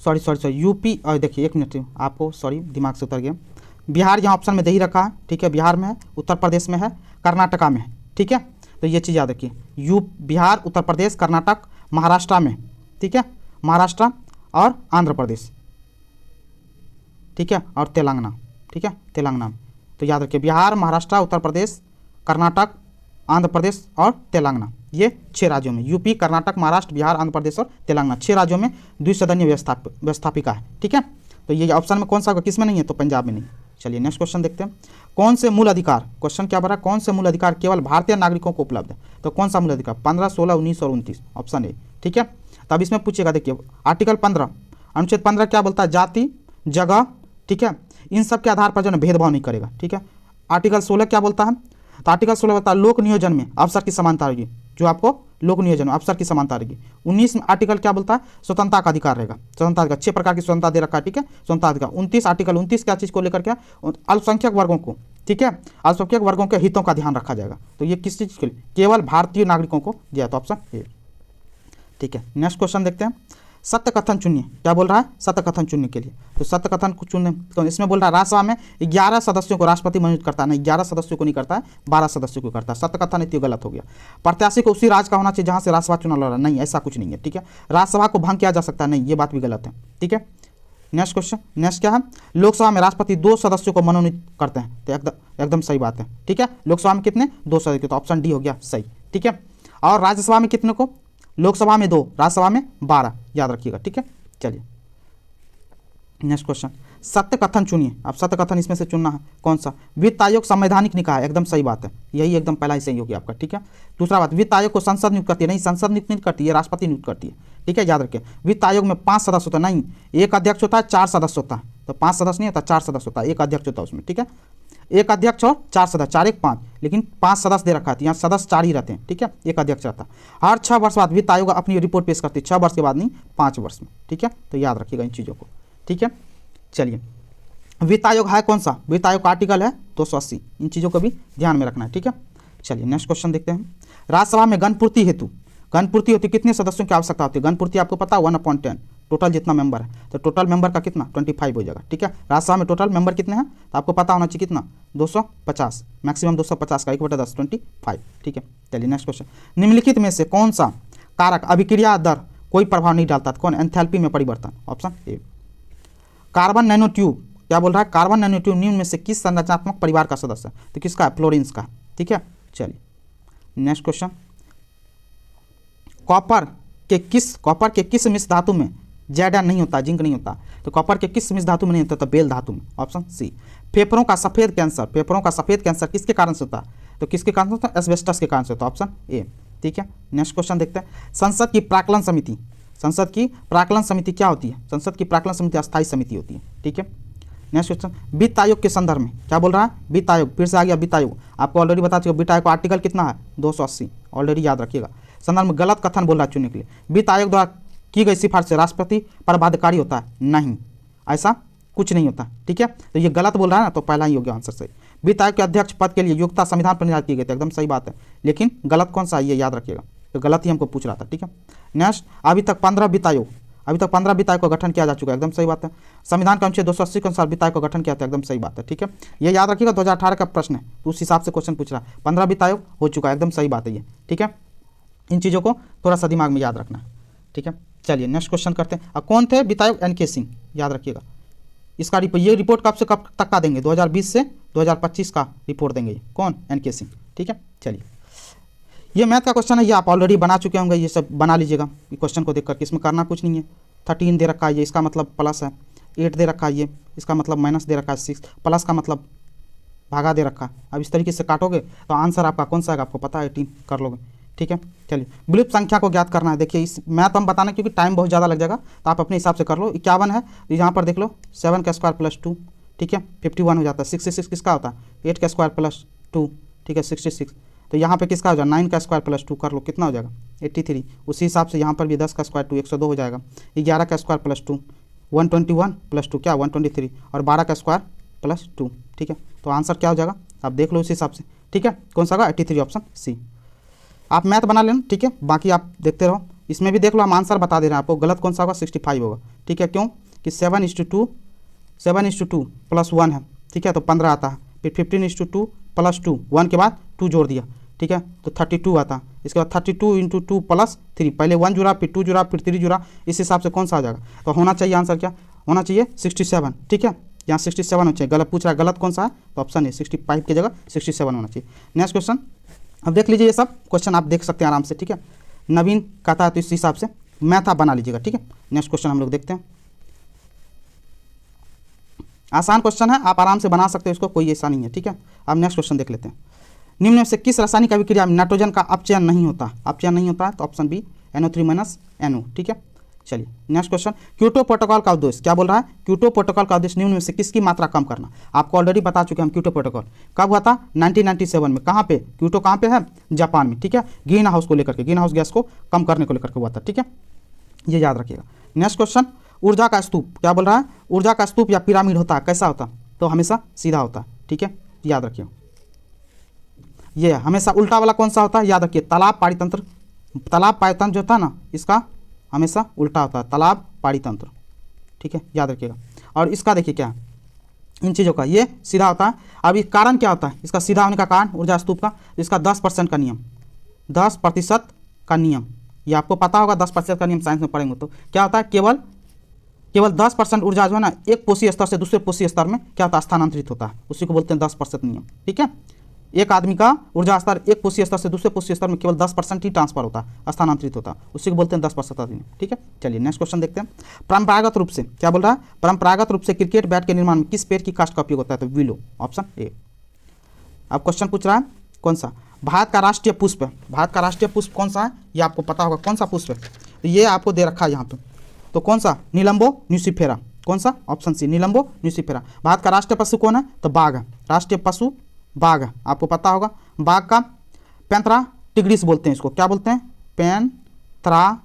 सॉरी यूपी, और देखिए एक मिनट आपको, सॉरी दिमाग से उतर गया, बिहार यहाँ ऑप्शन में दे ही रखा है, ठीक है, बिहार में है, उत्तर प्रदेश में है, कर्नाटका में है, ठीक है, तो ये चीज़ याद रखिए, बिहार, उत्तर प्रदेश, कर्नाटक, महाराष्ट्र में, ठीक है, महाराष्ट्र और आंध्र प्रदेश, ठीक है, और तेलंगाना, ठीक है, तेलंगाना में। तो याद रखिए बिहार, महाराष्ट्र, उत्तर प्रदेश, कर्नाटक, आंध्र प्रदेश और तेलंगाना, ये 6 राज्यों में, यूपी, कर्नाटक, महाराष्ट्र, बिहार, आंध्र प्रदेश और तेलंगाना, 6 राज्यों में द्विसदनीय व्यवस्थापिका है, ठीक है। तो ये ऑप्शन में कौन सा होगा, किस में नहीं है, तो पंजाब में नहीं। चलिए नेक्स्ट क्वेश्चन देखते हैं, कौन से मूल अधिकार, क्वेश्चन क्या बना, कौन से मूल अधिकार केवल भारतीय नागरिकों को उपलब्ध है, तो कौन सा मूल अधिकार, 15, 16, 19 और 29, ऑप्शन ए, ठीक है। तो अब इसमें पूछेगा, देखिए आर्टिकल 15, अनुच्छेद 15 क्या बोलता है, जाति, जगह, ठीक है, इन सब के आधार पर जो है भेदभाव नहीं करेगा, ठीक है। आर्टिकल 16 क्या बोलता है, तो आर्टिकल 16 बोलता है लोक नियोजन में अवसर की समानता रहेगी, जो आपको लोक नियोजन में अवसर की समानता रहेगी। 19 आर्टिकल क्या बोलता है, स्वतंत्रता का अधिकार रहेगा, स्वतंत्रता का 6 प्रकार की स्वतंत्रता दे रखा है, ठीक है, स्वतंत्रता अधिकार। 29 आर्टिकल 29 क्या चीज़ को लेकर क्या, अल्पसंख्यक वर्गों को, ठीक है, अल्पसंख्यक वर्गों के हितों का ध्यान रखा जाएगा। तो ये किस चीज़ के लिए, केवल भारतीय नागरिकों को दिया, तो ऑप्शन ए, ठीक है। नेक्स्ट क्वेश्चन देखते हैं, सत्य कथन चुनिए, क्या बोल रहा है, सत्य कथन चुनने के लिए, तो सत्य कथन को चुनने, तो इसमें बोल रहा है राज्यसभा में 11 सदस्यों को राष्ट्रपति मनोनीत करता है, नहीं 11 सदस्यों को नहीं करता है, 12 सदस्यों को करता है। सत्य कथन इतनी गलत हो गया, प्रत्याशी को उसी राज्य का होना चाहिए जहां से राज्यसभा चुनाव लड़ रहा है, नहीं ऐसा कुछ नहीं है, ठीक है। राज्यसभा को भंग किया जा सकता है, नहीं ये बात भी गलत है, ठीक है। नेक्स्ट क्वेश्चन, नेक्स्ट क्या है, लोकसभा में राष्ट्रपति 2 सदस्यों को मनोनीत करते हैं, तो एकदम सही बात है, ठीक है। लोकसभा में कितने, 2 सदस्य, तो ऑप्शन डी हो गया सही, ठीक है। और राज्यसभा में कितने को, लोकसभा में 2, राज्यसभा में 12, याद रखिएगा, ठीक है। चलिए नेक्स्ट क्वेश्चन, सत्य कथन चुनिए। अब सत्य कथन इसमें से चुनना है, कौन सा, वित्त आयोग संवैधानिक निकाय है, एकदम सही बात है, यही एकदम पहला ही सही हो गया आपका, ठीक है। दूसरा बात, वित्त आयोग को संसद नियुक्त करती है, नहीं संसद नियुक्त नहीं करती है, राष्ट्रपति नियुक्त करती है, ठीक है, याद रखिए। वित्त आयोग में 5 सदस्य होता है, नहीं एक अध्यक्ष होता है, 4 सदस्य होता है, तो 5 सदस्य नहीं होता, 4 सदस्य होता है, एक अध्यक्ष होता है उसमें, ठीक है, एक अध्यक्ष और 4 सदस्य, 4 1 5, लेकिन 5 सदस्य दे रखा है, यहाँ सदस्य 4 ही रहते हैं, ठीक है, एक अध्यक्ष रहता है। हर 6 वर्ष बाद वित्त आयोग अपनी रिपोर्ट पेश करती है, 6 वर्ष के बाद नहीं 5 वर्ष में, ठीक है, तो याद रखिएगा इन चीज़ों को, ठीक है। चलिए वित्त आयोग है कौन सा, वित्त आयोग का आर्टिकल है 280, इन चीज़ों को भी ध्यान में रखना है, ठीक है। चलिए नेक्स्ट क्वेश्चन देखते हैं, राज्यसभा में गणपूर्ति हेतु, गणपूर्ति होती कितने सदस्यों की आवश्यकता होती है, गणपूर्ति आपको पता है 1/10, टोटल जितना मेंबर है, तो टोटल मेंबर का कितना 25 हो जाएगा, ठीक है। राज्यसभा में टोटल मेंबर कितने हैं, तो आपको पता होना चाहिए कितना 250, मैक्सिमम 250 का 1/10 25, ठीक है। चलिए नेक्स्ट क्वेश्चन, निम्नलिखित में से कौन सा कारक अभिक्रिया दर कोई प्रभाव नहीं डालता, कौन, एंथैल्पी में परिवर्तन, option A. Carbon nano tube, क्या बोल रहा है, कार्बन नैनो ट्यूब निम्न में से किस संरचनात्मक परिवार का सदस्य है, तो किसका है, फ्लोरीन्स का, ठीक है। चलिए नेक्स्ट क्वेश्चन, कॉपर के किस मिश्र धातु में जैडा नहीं होता, जिंक नहीं होता, तो कॉपर के किस मिश्र धातु में नहीं होता, तो बेल धातु में, ऑप्शन सी। फेफड़ों का सफेद कैंसर किसके कारण से होता है, तो किसके कारण से होता है, एस्बेस्टस के कारण से होता है, ऑप्शन ए, ठीक है। नेक्स्ट क्वेश्चन देखते हैं, संसद की प्राक्कलन समिति क्या होती है, संसद की प्राक्कलन समिति अस्थायी समिति होती है, ठीक है। नेक्स्ट क्वेश्चन, वित्त आयोग के संदर्भ में क्या बोल रहा है, वित्त आयोग, फिर से आ गया वित्त आयोग, आपको ऑलरेडी बता चुका, वित्त आयोग का आर्टिकल कितना है 280, ऑलरेडी याद रखिएगा। संदर्भ में गलत कथन बोल रहा है चुनने के लिए, वित्त आयोग द्वारा की गई सिफारिश से राष्ट्रपति पर बाध्यकारी होता है, नहीं ऐसा कुछ नहीं होता, ठीक है। तो ये गलत बोल रहा है ना, तो पहला ही हो गया आंसर सही। वित्त आयोग के अध्यक्ष पद के लिए योग्यता संविधान पर निर्धारित की गई थी, एकदम सही बात है, लेकिन गलत कौन सा है ये याद रखिएगा, तो गलत ही हमको पूछ रहा था, ठीक है। नेक्स्ट, अभी तक 15 वित्त आयोग का गठन किया जा चुका है, एकदम सही बात है। संविधान के अनुच्छेद 280 के अनुसार वित्त आयोग का गठन किया था, एकदम सही बात है, ठीक है। ये याद रखिएगा 2018 का प्रश्न है, तो उस हिसाब से क्वेश्चन पूछ रहा है, 15 वित्त आयोग हो चुका है, एकदम सही बात है ये, ठीक है। इन चीज़ों को थोड़ा सा दिमाग में याद रखना है, ठीक है। चलिए नेक्स्ट क्वेश्चन करते हैं, अब कौन थे वित्त आयोग, NK सिंह, याद रखिएगा। इसका ये रिपोर्ट कब से कब तक का देंगे, 2020 से 2025 का रिपोर्ट देंगे, ये कौन, NK सिंह, ठीक है। चलिए ये मैथ का क्वेश्चन है, ये आप ऑलरेडी बना चुके होंगे, ये सब बना लीजिएगा क्वेश्चन को देख करके, इसमें करना कुछ नहीं है। 13 दे रखा है ये, इसका मतलब प्लस है, 8 दे रखा है ये, इसका मतलब माइनस दे रखा है 6, प्लस का मतलब भागा दे रखा है। अब इस तरीके से काटोगे तो आंसर आपका कौन सा आएगा, आपको पता है 18 कर लोगे, ठीक है। चलिए विलुप्त संख्या को ज्ञात करना है, देखिए इस मैथ हम बताना क्योंकि टाइम बहुत ज़्यादा लग जाएगा, तो आप अपने हिसाब से कर लो। 51 है, तो यहाँ पर देख लो 7 का स्क्वायर प्लस 2, ठीक है, 51 हो जाता है। 66 किसका होता है, 8 का स्क्वायर प्लस 2, ठीक है, 66। तो यहाँ पे किसका हो जाएगा, 9 का स्क्वायर प्लस 2 कर लो, कितना हो जाएगा 83। उसी हिसाब से यहाँ पर भी 10 का स्क्वायर 2, 102 हो जाएगा। 11 का स्क्वायर प्लस 2, 121 प्लस 2 क्या 123 और 12 का स्क्वायर प्लस 2। ठीक है, तो आंसर क्या हो जाएगा आप देख लो उस हिसाब से। ठीक है, कौन सा होगा 83 ऑप्शन सी। आप मैथ बना लेना। ठीक है, बाकी आप देखते रहो। इसमें भी देख लो हम आंसर बता दे रहे हैं आपको, गलत कौन सा होगा 65 होगा। ठीक है, क्यों कि 7:2 प्लस 1 है। ठीक है, तो 15 आता है। फिर 15:2 प्लस 2, 1 के बाद 2 जोड़ दिया। ठीक है, तो 32 आता है। इसके बाद 32 × 2 प्लस 3, पहले 1 जुड़ा, फिर 2 जुड़ा, फिर 3 जुड़ा। इस हिसाब से कौन सा आ जाएगा, तो होना चाहिए आंसर क्या होना चाहिए 67। ठीक है, यहाँ 67 होना चाहिए। गलत पूछ रहा है, गलत कौन सा है, तो ऑप्शन है 65 की जगह 67 होना चाहिए। नेक्स्ट क्वेश्चन, अब देख लीजिए, ये सब क्वेश्चन आप देख सकते हैं आराम से। ठीक है, नवीन कहता है तो इस हिसाब से मैथ आप बना लीजिएगा। ठीक है, नेक्स्ट क्वेश्चन हम लोग देखते हैं। आसान क्वेश्चन है, आप आराम से बना सकते हैं इसको, कोई ऐसा नहीं है। ठीक है, अब नेक्स्ट क्वेश्चन देख लेते हैं। निम्न में से किस रासायनिक अभिक्रिया में नाइट्रोजन का अपचयन नहीं होता, अपचयन नहीं होता है, तो ऑप्शन बी NO3 - NO। ठीक है, चलिए नेक्स्ट क्वेश्चन। क्योटो प्रोटोकॉल का उद्देश्य क्या बोल रहा है, क्योटो प्रोटोकॉल का उद्देश्य निम्न में से किसकी मात्रा कम करना। आपको ऑलरेडी बता चुके हैं हम क्योटो प्रोटोकॉल कब हुआ था 1997 में। कहाँ पे क्योटो, कहाँ पे है, जापान में। ठीक है, ग्रीन हाउस को लेकर के, ग्रीन हाउस गैस को कम करने को लेकर के हुआ था। ठीक है, ये याद रखिएगा। नेक्स्ट क्वेश्चन, ऊर्जा का स्तूप क्या बोल रहा है, ऊर्जा का स्तूप या पिरामिड होता है, कैसा होता है, तो हमेशा सीधा होता है। ठीक है, याद रखिए। ये हमेशा उल्टा वाला कौन सा होता है, याद रखिए, तालाब पाड़ीतंत्र। तालाब पाड़ीतंत्र जो होता है ना, इसका हमेशा उल्टा होता है, तालाब पाड़ीतंत्र। ठीक है, याद रखिएगा। और इसका देखिए क्या है, इन चीज़ों का ये सीधा होता है। अब ये कारण क्या होता है इसका सीधा होने का कारण ऊर्जा स्तूप का, इसका 10% का नियम, 10% का नियम, ये आपको पता होगा। 10% का नियम साइंस में पढ़ेंगे तो क्या होता है, केवल 10% ऊर्जा जो है ना, एक पोषी स्तर से दूसरे पोषी स्तर में क्या होता है, स्थानांतरित होता है। उसी को बोलते हैं 10% नियम। ठीक है, एक आदमी का ऊर्जा स्तर एक पोषी स्तर से दूसरे पोषी स्तर में केवल 10% ही ट्रांसफर होता है, स्थानांतरित होता है। उसी को बोलते हैं 10% नियम। ठीक है, चलिए नेक्स्ट क्वेश्चन देखते हैं। परंपरागत रूप से क्या बोल रहा है, परंपरागत रूप से क्रिकेट बैट के निर्माण में किस पेड़ की काष्ठ का उपयोग होता है, तो विलो, ऑप्शन ए। अब क्वेश्चन पूछ रहा है कौन सा, भारत का राष्ट्रीय पुष्प, भारत का राष्ट्रीय पुष्प कौन सा है, ये आपको पता होगा कौन सा पुष्प है, तो ये आपको दे रखा है यहाँ पे, तो कौन सा, नीलम्बो न्यूसिफेरा। कौन सा, ऑप्शन सी नीलम्बो न्यूसिफेरा। भारत का राष्ट्रीय पशु कौन है, तो बाघ है, राष्ट्रीय पशु बाघ है, आपको पता होगा। बाघ का पैंथेरा टिग्रिस बोलते हैं, इसको क्या बोलते हैं, पैंथेरा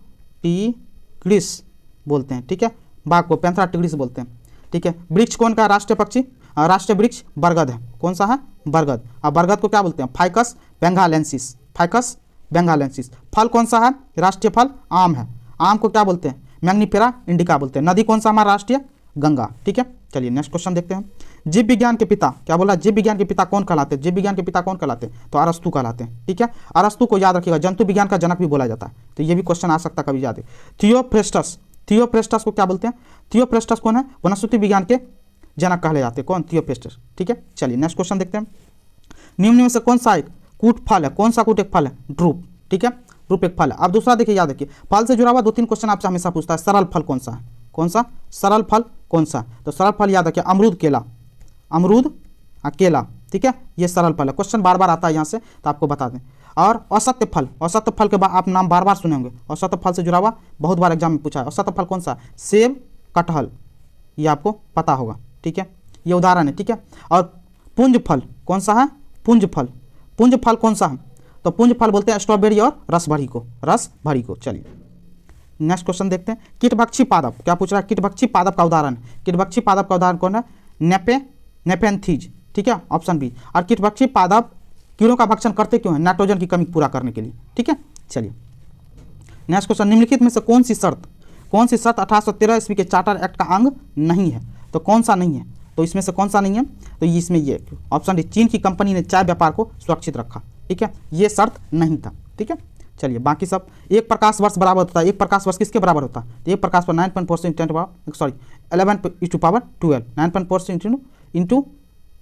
टिग्रिस बोलते हैं। ठीक है, बाघ को पैंथेरा टिग्रिस बोलते हैं। ठीक है, वृक्ष कौन का राष्ट्रीय पक्षी, राष्ट्रीय वृक्ष बरगद है। कौन सा है, बरगद। अब बरगद को क्या बोलते हैं, फाइकस बेंगालेंसिस, फाइकस बेंगालेंसिस। फल कौन सा है, राष्ट्रीय फल आम है, आम को क्या बोलते हैं, मैग्नीफेरा इंडिका बोलते हैं। नदी कौन सा हमारा राष्ट्रीय, गंगा। ठीक है, चलिए नेक्स्ट क्वेश्चन देखते हैं। जीव विज्ञान के पिता क्या बोला, जीव विज्ञान के पिता कौन कहलाते हैं, जीव विज्ञान के पिता कौन कहलाते हैं, तो अरस्तु कहलाते हैं। ठीक है, अरस्तु को याद रखिएगा, जंतु विज्ञान का जनक भी बोला जाता है, तो ये भी क्वेश्चन आ सकता है कभी याद है। थियोफ्रेस्टस, थियोफ्रेस्टस को क्या बोलते हैं, थियोफ्रेस्टस कौन है, वनस्पति विज्ञान के जनक कहले जाते हैं, कौन, थियोफ्रेस्टस। ठीक है, चलिए नेक्स्ट क्वेश्चन देखते हैं। निम्न में से कौन सा एक कूट फल है, कौन सा कूट एक फल है, ड्रूप। ठीक है, ड्रूप एक फल है। अब दूसरा देखिए, याद रखिए, फल से जुड़ा हुआ 2-3 क्वेश्चन आपसे हमेशा पूछता है, सरल फल कौन सा है, कौन सा सरल फल कौन सा, तो सरल फल याद रखिए, अमरूद केला, अमरूद केला। ठीक है, ये सरल फल है, क्वेश्चन बार बार आता है यहाँ से, तो आपको बता दें। और असत्य फल, असत्य फल के बाद आप नाम बार बार सुने होंगे, असत्य फल से जुड़ा हुआ बहुत बार एग्जाम में पूछा है। असत्य फल कौन सा, सेब, कटहल, ये आपको पता होगा। ठीक है, ये उदाहरण है। ठीक है, और पुंज फल कौन सा है, पुंज फल, पुंज फल कौन सा है, तो पुंज फल बोलते हैं स्ट्रॉबेरी और रसभरी को, रसभरी को। चलिए नेक्स्ट क्वेश्चन देखते हैं। कीटभक्षी पादप क्या पूछ रहा है, कीटभक्षी पादप का उदाहरण, कीटभक्षी पादप का उदाहरण कौन है, नेपेंथीज। ठीक है, ऑप्शन बी। और कीटभक्षी पादप कीड़ों का भक्षण करते क्यों है, नाइट्रोजन की कमी पूरा करने के लिए। ठीक है, चलिए नेक्स्ट क्वेश्चन। निम्नलिखित में से कौन सी शर्त 1813 ईस्वी के चार्टर एक्ट का अंग नहीं है, तो कौन सा नहीं है, तो इसमें से कौन सा नहीं है, तो इसमें ये ऑप्शन डी, चीन की कंपनी ने चाय व्यापार को सुरक्षित रखा। ठीक है, ये शर्त नहीं था। ठीक है, चलिए बाकी सब, एक प्रकाश वर्ष बराबर होता है, एक प्रकाश वर्ष किसके बराबर होता है, तो एक प्रकाश वर्ष 9.4 × 11⁻12 9.4 इंटू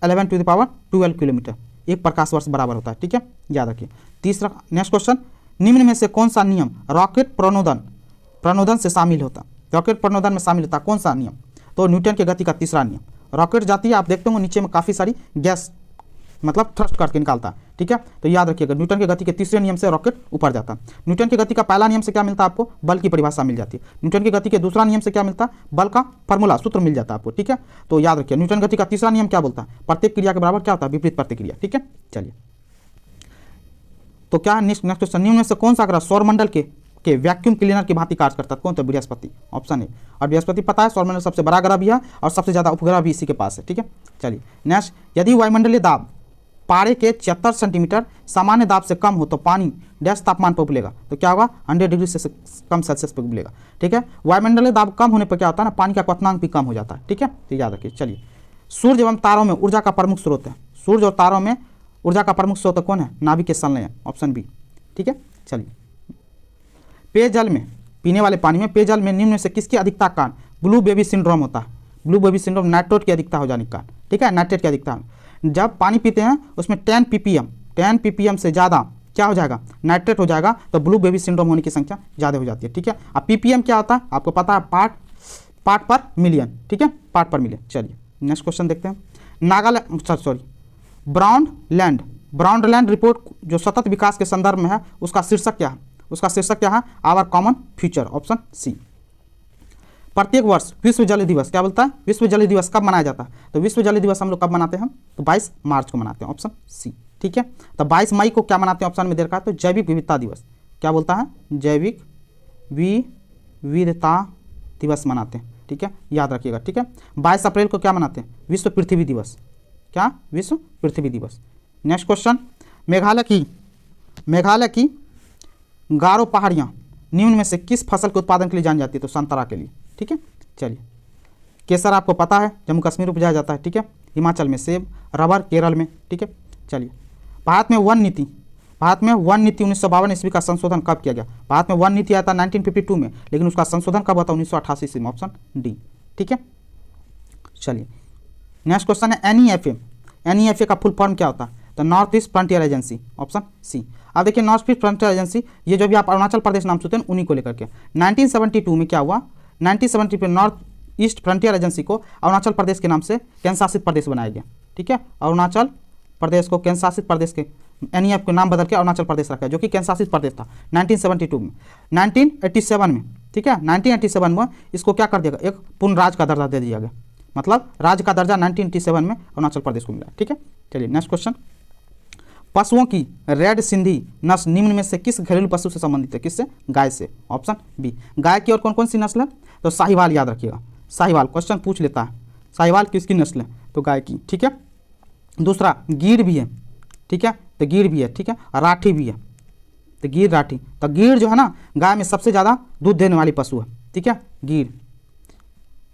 11⁻12 किलोमीटर, एक प्रकाश वर्ष बराबर होता है। ठीक है, याद रखिए। तीसरा नेक्स्ट क्वेश्चन, निम्न में से कौन सा नियम रॉकेट प्रणोदन से शामिल होता है, रॉकेट प्रणोदन में शामिल होता है कौन सा नियम, तो न्यूटन की गति का तीसरा नियम। रॉकेट जाती है, आप देखते होंगे नीचे में काफ़ी सारी गैस मतलब थ्रस्ट करके निकालता है। ठीक है, तो याद रखिएगा, न्यूटन की गति के तीसरे नियम से रॉकेट ऊपर जाता है। न्यूटन की गति का पहला नियम से क्या मिलता है आपको, बल की परिभाषा मिल जाती है। न्यूटन की गति के दूसरा नियम से क्या मिलता है, बल का फॉर्मूला, सूत्र मिल जाता है आपको। ठीक है, तो याद रखिए, न्यूटन गति का तीसरा नियम क्या बोलता है, प्रत्येक क्रिया के बराबर क्या होता है, विपरीत प्रतिक्रिया। ठीक है, चलिए तो क्या नेक्स्ट क्वेश्चन, निम्न में से कौन सा ग्रह सौरमंडल के के वैक्यूम क्लीनर की भांति कार्य करता है। कौन? तो बृहस्पति, ऑप्शन ए। और बृहस्पति पता है सौरमंडल सबसे बड़ा ग्रह भी है और सबसे ज़्यादा उपग्रह भी इसी के पास है। ठीक है, चलिए नेक्स्ट, यदि वायुमंडलीय दाब पारे के 76 सेंटीमीटर सामान्य दाब से कम हो तो पानी डैश तापमान पर उबलेगा, तो क्या होगा? 100 डिग्री से कम सेल्सियस पर उबलेगा। ठीक है, वायुमंडलीय दाब कम होने पर क्या होता है ना, पानी का क्वथनांक भी कम हो जाता है। ठीक है, तो याद रखिए। चलिए, सूर्य एवं तारों में ऊर्जा का प्रमुख स्रोत है। सूर्य और तारों में ऊर्जा का प्रमुख स्रोत कौन है? नाभिक के संलयन, ऑप्शन बी। ठीक है, चलिए, पेयजल में, पीने वाले पानी में पेयजल में निम्न में से किसकी अधिकता का कारण ब्लू बेबी सिंड्रोम होता है? ब्लू बेबी सिंड्रोम नाइट्रेट की अधिकता हो जाने के कारण। ठीक है, नाइट्रेट की अधिकता, जब पानी पीते हैं उसमें 10 ppm से ज़्यादा क्या हो जाएगा? नाइट्रेट हो जाएगा, तो ब्लू बेबी सिंड्रोम होने की संख्या ज़्यादा हो जाती है। ठीक है, अब ppm क्या होता है आपको पता है? पार्ट पर मिलियन। ठीक है, पार्ट पर मिलियन। चलिए नेक्स्ट क्वेश्चन देखते हैं। नागालैंड ब्राउन लैंड रिपोर्ट जो सतत विकास के संदर्भ में है उसका शीर्षक क्या है? उसका शीर्षक क्या है? Our common future, option C. प्रत्येक वर्ष विश्व जल दिवस क्या बोलता है? विश्व जल दिवस कब मनाया जाता है? तो विश्व जल दिवस हम लोग कब मनाते हैं? तो 22 मार्च को मनाते हैं, ऑप्शन सी। ठीक है, तो 22 मई को क्या मनाते हैं? ऑप्शन में दे रखा है, तो जैविक विविधता दिवस। क्या बोलता है? जैविक विविधता दिवस मनाते हैं। ठीक है, याद रखिएगा। ठीक है, 22 अप्रैल को क्या मनाते हैं? विश्व पृथ्वी दिवस। क्या? विश्व पृथ्वी दिवस। नेक्स्ट क्वेश्चन, मेघालय की गारो पहाड़ियाँ निम्न में से किस फसल के उत्पादन के लिए जानी जाती है? तो संतरा के लिए। ठीक है, चलिए, केसर आपको पता है जम्मू कश्मीर में उपजाया जाता है। ठीक है, हिमाचल में सेब, रबर केरल में। ठीक है, चलिए, भारत में वन नीति 1952 ईस्वी का संशोधन कब किया गया? भारत में वन नीति आया था 1952 में, लेकिन उसका संशोधन कब हुआ था? 1988 ईस्वी में, ऑप्शन डी। ठीक है, चलिए, नेक्स्ट क्वेश्चन है NEFA का फुल फॉर्म क्या होता है? तो north east frontier agency, option C. अब देखिए, नॉर्थ ईस्ट फ्रंटियर एजेंसी, ये जो भी आप अरुणाचल प्रदेश नाम सुनते हैं उन्हीं को लेकर के 1972 में क्या हुआ? 1970 में नॉर्थ ईस्ट फ्रंटियर एजेंसी को अरुणाचल प्रदेश के नाम से केंद्र शासित प्रदेश बनाया गया। ठीक है, अरुणाचल प्रदेश को केंद्र शासित प्रदेश के NEF के नाम बदल के अरुणाचल प्रदेश रखा है, जो कि केंद्र शासित प्रदेश था 1972 में। 1987 में, ठीक है, 1987 में इसको क्या कर दिया गया? एक पूर्ण राज्य का दर्जा दे दिया गया, मतलब राज्य का दर्जा 1987 में अरुणाचल प्रदेश को मिला। ठीक है, चलिए नेक्स्ट क्वेश्चन, पशुओं की रेड सिंधी नस्ल निम्न में से किस घरेलू पशु से संबंधित है? किससे? गाय से, ऑप्शन बी। गाय की और कौन कौन सी नस्ल है? तो साहिवाल, याद रखिएगा, साहिवाल क्वेश्चन पूछ लेता है, साहिवाल किसकी नस्ल है? तो गाय की। ठीक है, दूसरा गीर भी है। ठीक है, तो गीर भी है। ठीक है, राठी भी है, तो गीर राठी। तो गीर जो है ना, गाय में सबसे ज़्यादा दूध देने वाली पशु है। ठीक है, गीर।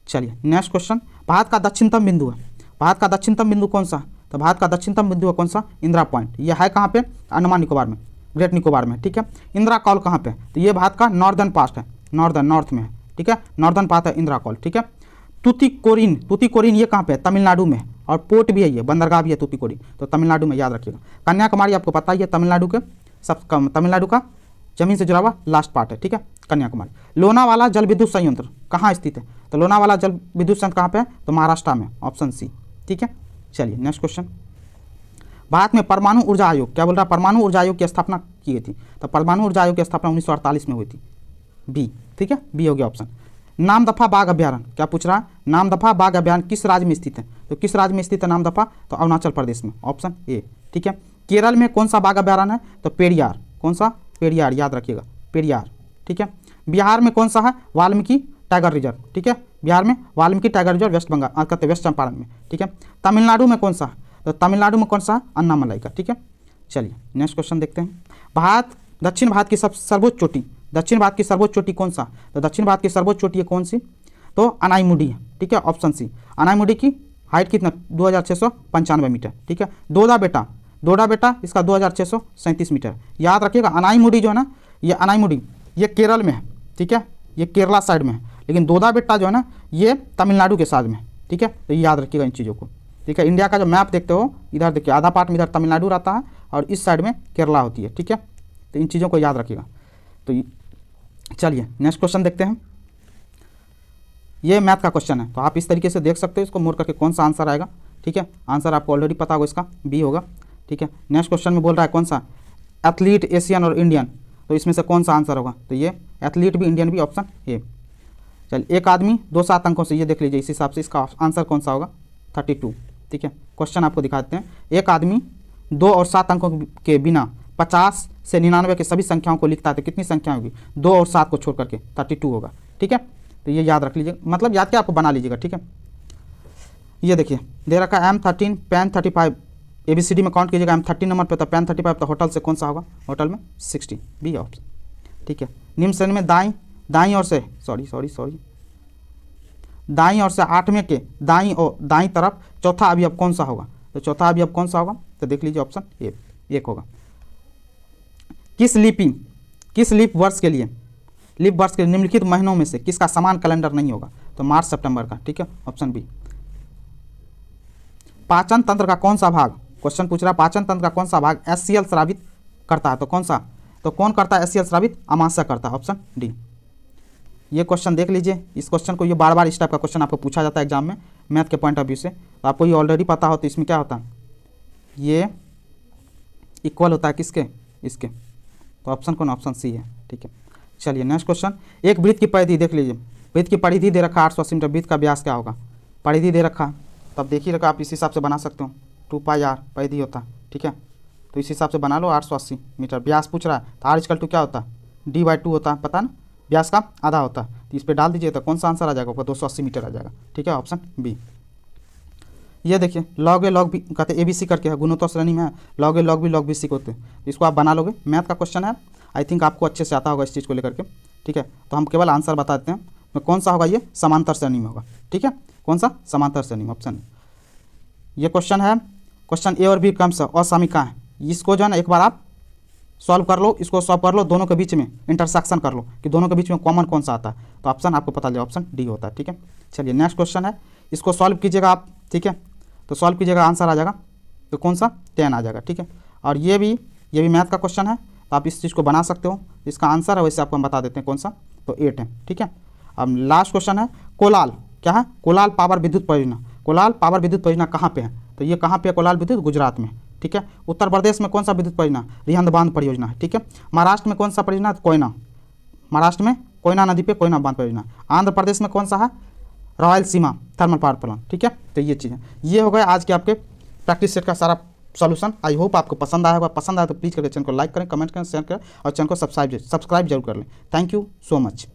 चलिए नेक्स्ट क्वेश्चन, भारत का दक्षिणतम बिंदु है। भारत का दक्षिणतम बिंदु कौन सा? तो भारत का दक्षिणतम बिंदु है कौन सा? इंदिरा पॉइंट। ये है कहाँ पे? अंडमान निकोबार में, ग्रेट निकोबार में। ठीक है, इंदिरा कॉल कहाँ पे? तो ये भारत का नॉर्दर्न पार्ट है, नॉर्थ में है। ठीक है, नॉर्दर्न पार्ट है इंदिरा कॉल। ठीक है, तुतिकोरिन ये कहाँ पे है? तमिलनाडु में, और पोर्ट भी है, ये बंदरगाह भी है तुतिकोरिन, तो तमिलनाडु में, याद रखिएगा। कन्याकुमारी आपको पता ही है, तमिलनाडु का जमीन से जुड़ा हुआ लास्ट पार्ट है। ठीक है, कन्याकुमारी। लोनावाला जल विद्युत संयंत्र कहाँ स्थित है? तो लोनावाला जल विद्युत संयंत्र कहाँ पे है? तो महाराष्ट्र में, ऑप्शन सी। ठीक है, चलिए नेक्स्ट क्वेश्चन, भारत में परमाणु ऊर्जा आयोग क्या बोल रहा है? परमाणु ऊर्जा आयोग की स्थापना की गई थी। तो परमाणु ऊर्जा आयोग की स्थापना 1948 में हुई थी, बी। ठीक है, बी हो गया ऑप्शन। नामदफा बाघ अभ्यारण्य क्या पूछ रहा है? नामदफा बाघ अभ्यारण्य किस राज्य में स्थित है? तो किस राज्य में स्थित है नामदफा? तो अरुणाचल प्रदेश में, ऑप्शन ए। ठीक है, केरल में कौन सा बाघ अभ्यारण्य है? तो पेरियार। कौन सा? पेरियार, याद रखिएगा, पेरियार। ठीक है, बिहार में कौन सा है? Valmiki tiger reserve. ठीक है, बिहार में वाल्मीकि टाइगर रिजर्व वेस्ट बंगाल कहते वेस्ट चंपारण में। ठीक है, तमिलनाडु में कौन सा है? तो तमिलनाडु में कौन सा है? अन्नामलाई का। ठीक है, चलिए नेक्स्ट क्वेश्चन देखते हैं। दक्षिण भारत की सर्वोच्च चोटी, दक्षिण भारत की सर्वोच्च चोटी कौन सा? तो दक्षिण भारत की सर्वोच्च चोटी है कौन सी? तो अनाईमुडी है। ठीक है, ऑप्शन सी। अनाईमुडी की हाइट कितना? 2695 मीटर। ठीक है, दोडा बेटा इसका 2637 मीटर। याद रखिएगा, अनाईमुडी जो है ना, ये अनाईमुडी ये केरल में है। ठीक है, ये केरला साइड में है, लेकिन दोदा बेटा जो है ना, ये तमिलनाडु के साथ में। ठीक है, तो ये याद रखिएगा इन चीज़ों को। ठीक है, इंडिया का जो मैप देखते हो, इधर देखिए आधा पार्ट में इधर तमिलनाडु रहता है और इस साइड में केरला होती है। ठीक है, तो इन चीज़ों को याद रखिएगा। तो चलिए नेक्स्ट क्वेश्चन देखते हैं। ये मैथ का क्वेश्चन है, तो आप इस तरीके से देख सकते हो इसको मोड़ करके कौन सा आंसर आएगा। ठीक है, आंसर आपको ऑलरेडी पता होगा, इसका बी होगा। ठीक है, नेक्स्ट क्वेश्चन में बोल रहा है कौन सा? एथलीट, एशियन और इंडियन, तो इसमें से कौन सा आंसर होगा? तो ये एथलीट भी, इंडियन भी, ऑप्शन ए। चलिए, एक आदमी 2 7 अंकों से, ये देख लीजिए, इस हिसाब से इसका आंसर कौन सा होगा? 32। ठीक है, क्वेश्चन आपको दिखा देते हैं। एक आदमी 2 और 7 अंकों के बिना 50 से 99 की सभी संख्याओं को लिखता है तो कितनी संख्या होगी? 2 और 7 को छोड़ करके 32 होगा। ठीक है, तो ये याद रख लीजिएगा, मतलब याद क्या आपको बना लीजिएगा। ठीक है, ये देखिए दे रखा है M13 पेन 35, ABCD में काउंट कीजिएगा M13 नंबर पे, तो पेन 35 तो होटल से कौन सा होगा? होटल में 60, बी ऑप्शन। ठीक है, निम्न श्रेणी में दाईं ओर से दाईं ओर से 8वें के दाईं तरफ चौथा अवयव कौन सा होगा? तो चौथा अवयव कौन सा होगा? तो देख लीजिए ऑप्शन ए 1 होगा। किस लीप वर्ष के लिए निम्नलिखित महीनों में से किसका समान कैलेंडर नहीं होगा? तो मार्च सितंबर का। ठीक है, ऑप्शन बी। पाचन तंत्र का कौन सा भाग, क्वेश्चन पूछ रहा है पाचन तंत्र का कौन सा भाग HCl स्रावित करता है? तो कौन सा? तो कौन करता है HCl स्रावित? अमाशय करता है, ऑप्शन डी। ये क्वेश्चन देख लीजिए, इस क्वेश्चन को ये बार बार इस टाइप का क्वेश्चन आपको पूछा जाता है एग्जाम में मैथ के पॉइंट ऑफ व्यू से, तो आपको ये ऑलरेडी पता हो। तो इसमें क्या होता है, ये इक्वल होता है किसके? इसके। तो ऑप्शन कौन? ऑप्शन सी है। ठीक है, चलिए नेक्स्ट क्वेश्चन। एक वृत्त की परिधि देख लीजिए, वृत्त की परिधि दे रखा 880 मीटर, वृत्त का व्यास क्या होगा? परिधि दे रखा, तब देख ही रखा, आप इस हिसाब से बना सकते हो, 2πr परिधि होता है। ठीक है, तो इस हिसाब से बना लो 880 मीटर। व्यास पूछ रहा है तो r क्या होता है? d/2 होता है, पता ना, व्यास का आधा होता है। तो इस पर डाल दीजिए तो कौन सा आंसर आ जाएगा? 280 मीटर आ जाएगा। ठीक है, ऑप्शन बी। ये देखिए लॉग ए लॉग बी कहते हैं, ABC करके है, गुणोत्तर श्रेणी में है, लॉग ए लॉग बी लॉग BC होते हैं। इसको आप बना लोगे, मैथ का क्वेश्चन है, आई थिंक आपको अच्छे से आता होगा इस चीज़ को लेकर के। ठीक है, तो हम केवल आंसर बता देते हैं, तो कौन सा होगा? ये समांतर श्रेणी में होगा। ठीक है, कौन सा? समांतर श्रेणी में, ऑप्शन। ये क्वेश्चन है, क्वेश्चन ए और बी क्रमशः असामयिका है। इसको जो है ना एक बार आप सॉल्व कर लो, इसको सॉल्व कर लो, दोनों के बीच में इंटरसेक्शन कर लो कि दोनों के बीच में कॉमन कौन सा आता है, तो ऑप्शन आपको पता चलेगा, ऑप्शन डी होता है। ठीक है, चलिए नेक्स्ट क्वेश्चन है, इसको सॉल्व कीजिएगा आप। ठीक है, तो सॉल्व कीजिएगा, आंसर आ जाएगा तो कौन सा? 10 आ जाएगा। ठीक है, और ये भी मैथ का क्वेश्चन है, तो आप इस चीज़ को बना सकते हो। इसका आंसर है वैसे आपको हम बता देते हैं कौन सा, तो 8 है। ठीक है, अब लास्ट क्वेश्चन है, कोलाल क्या है? कोलाल पावर विद्युत परियोजना। कोलाल पावर विद्युत परियोजना कहाँ पे है? तो ये कहाँ पे है? कोलाल विद्युत, गुजरात में। ठीक है, उत्तर प्रदेश में कौन सा विद्युत परियोजना? रिहंद बांध परियोजना है। ठीक है, महाराष्ट्र में कौन सा परियोजना? कोयना, महाराष्ट्र में कोयना नदी पे कोयना बांध परियोजना। आंध्र प्रदेश में कौन सा है? Rayalaseema thermal power plant. ठीक है, तो ये चीज़ है। ये हो गए आज के आपके प्रैक्टिस सेट का सारा सॉल्यूशन। आई होप आपको पसंद आया होगा। पसंद आया तो प्लीज़ करके चैनल को लाइक करें, कमेंट करें, शेयर करें और चैनल को सब्सक्राइब जरूर कर लें। Thank you so much.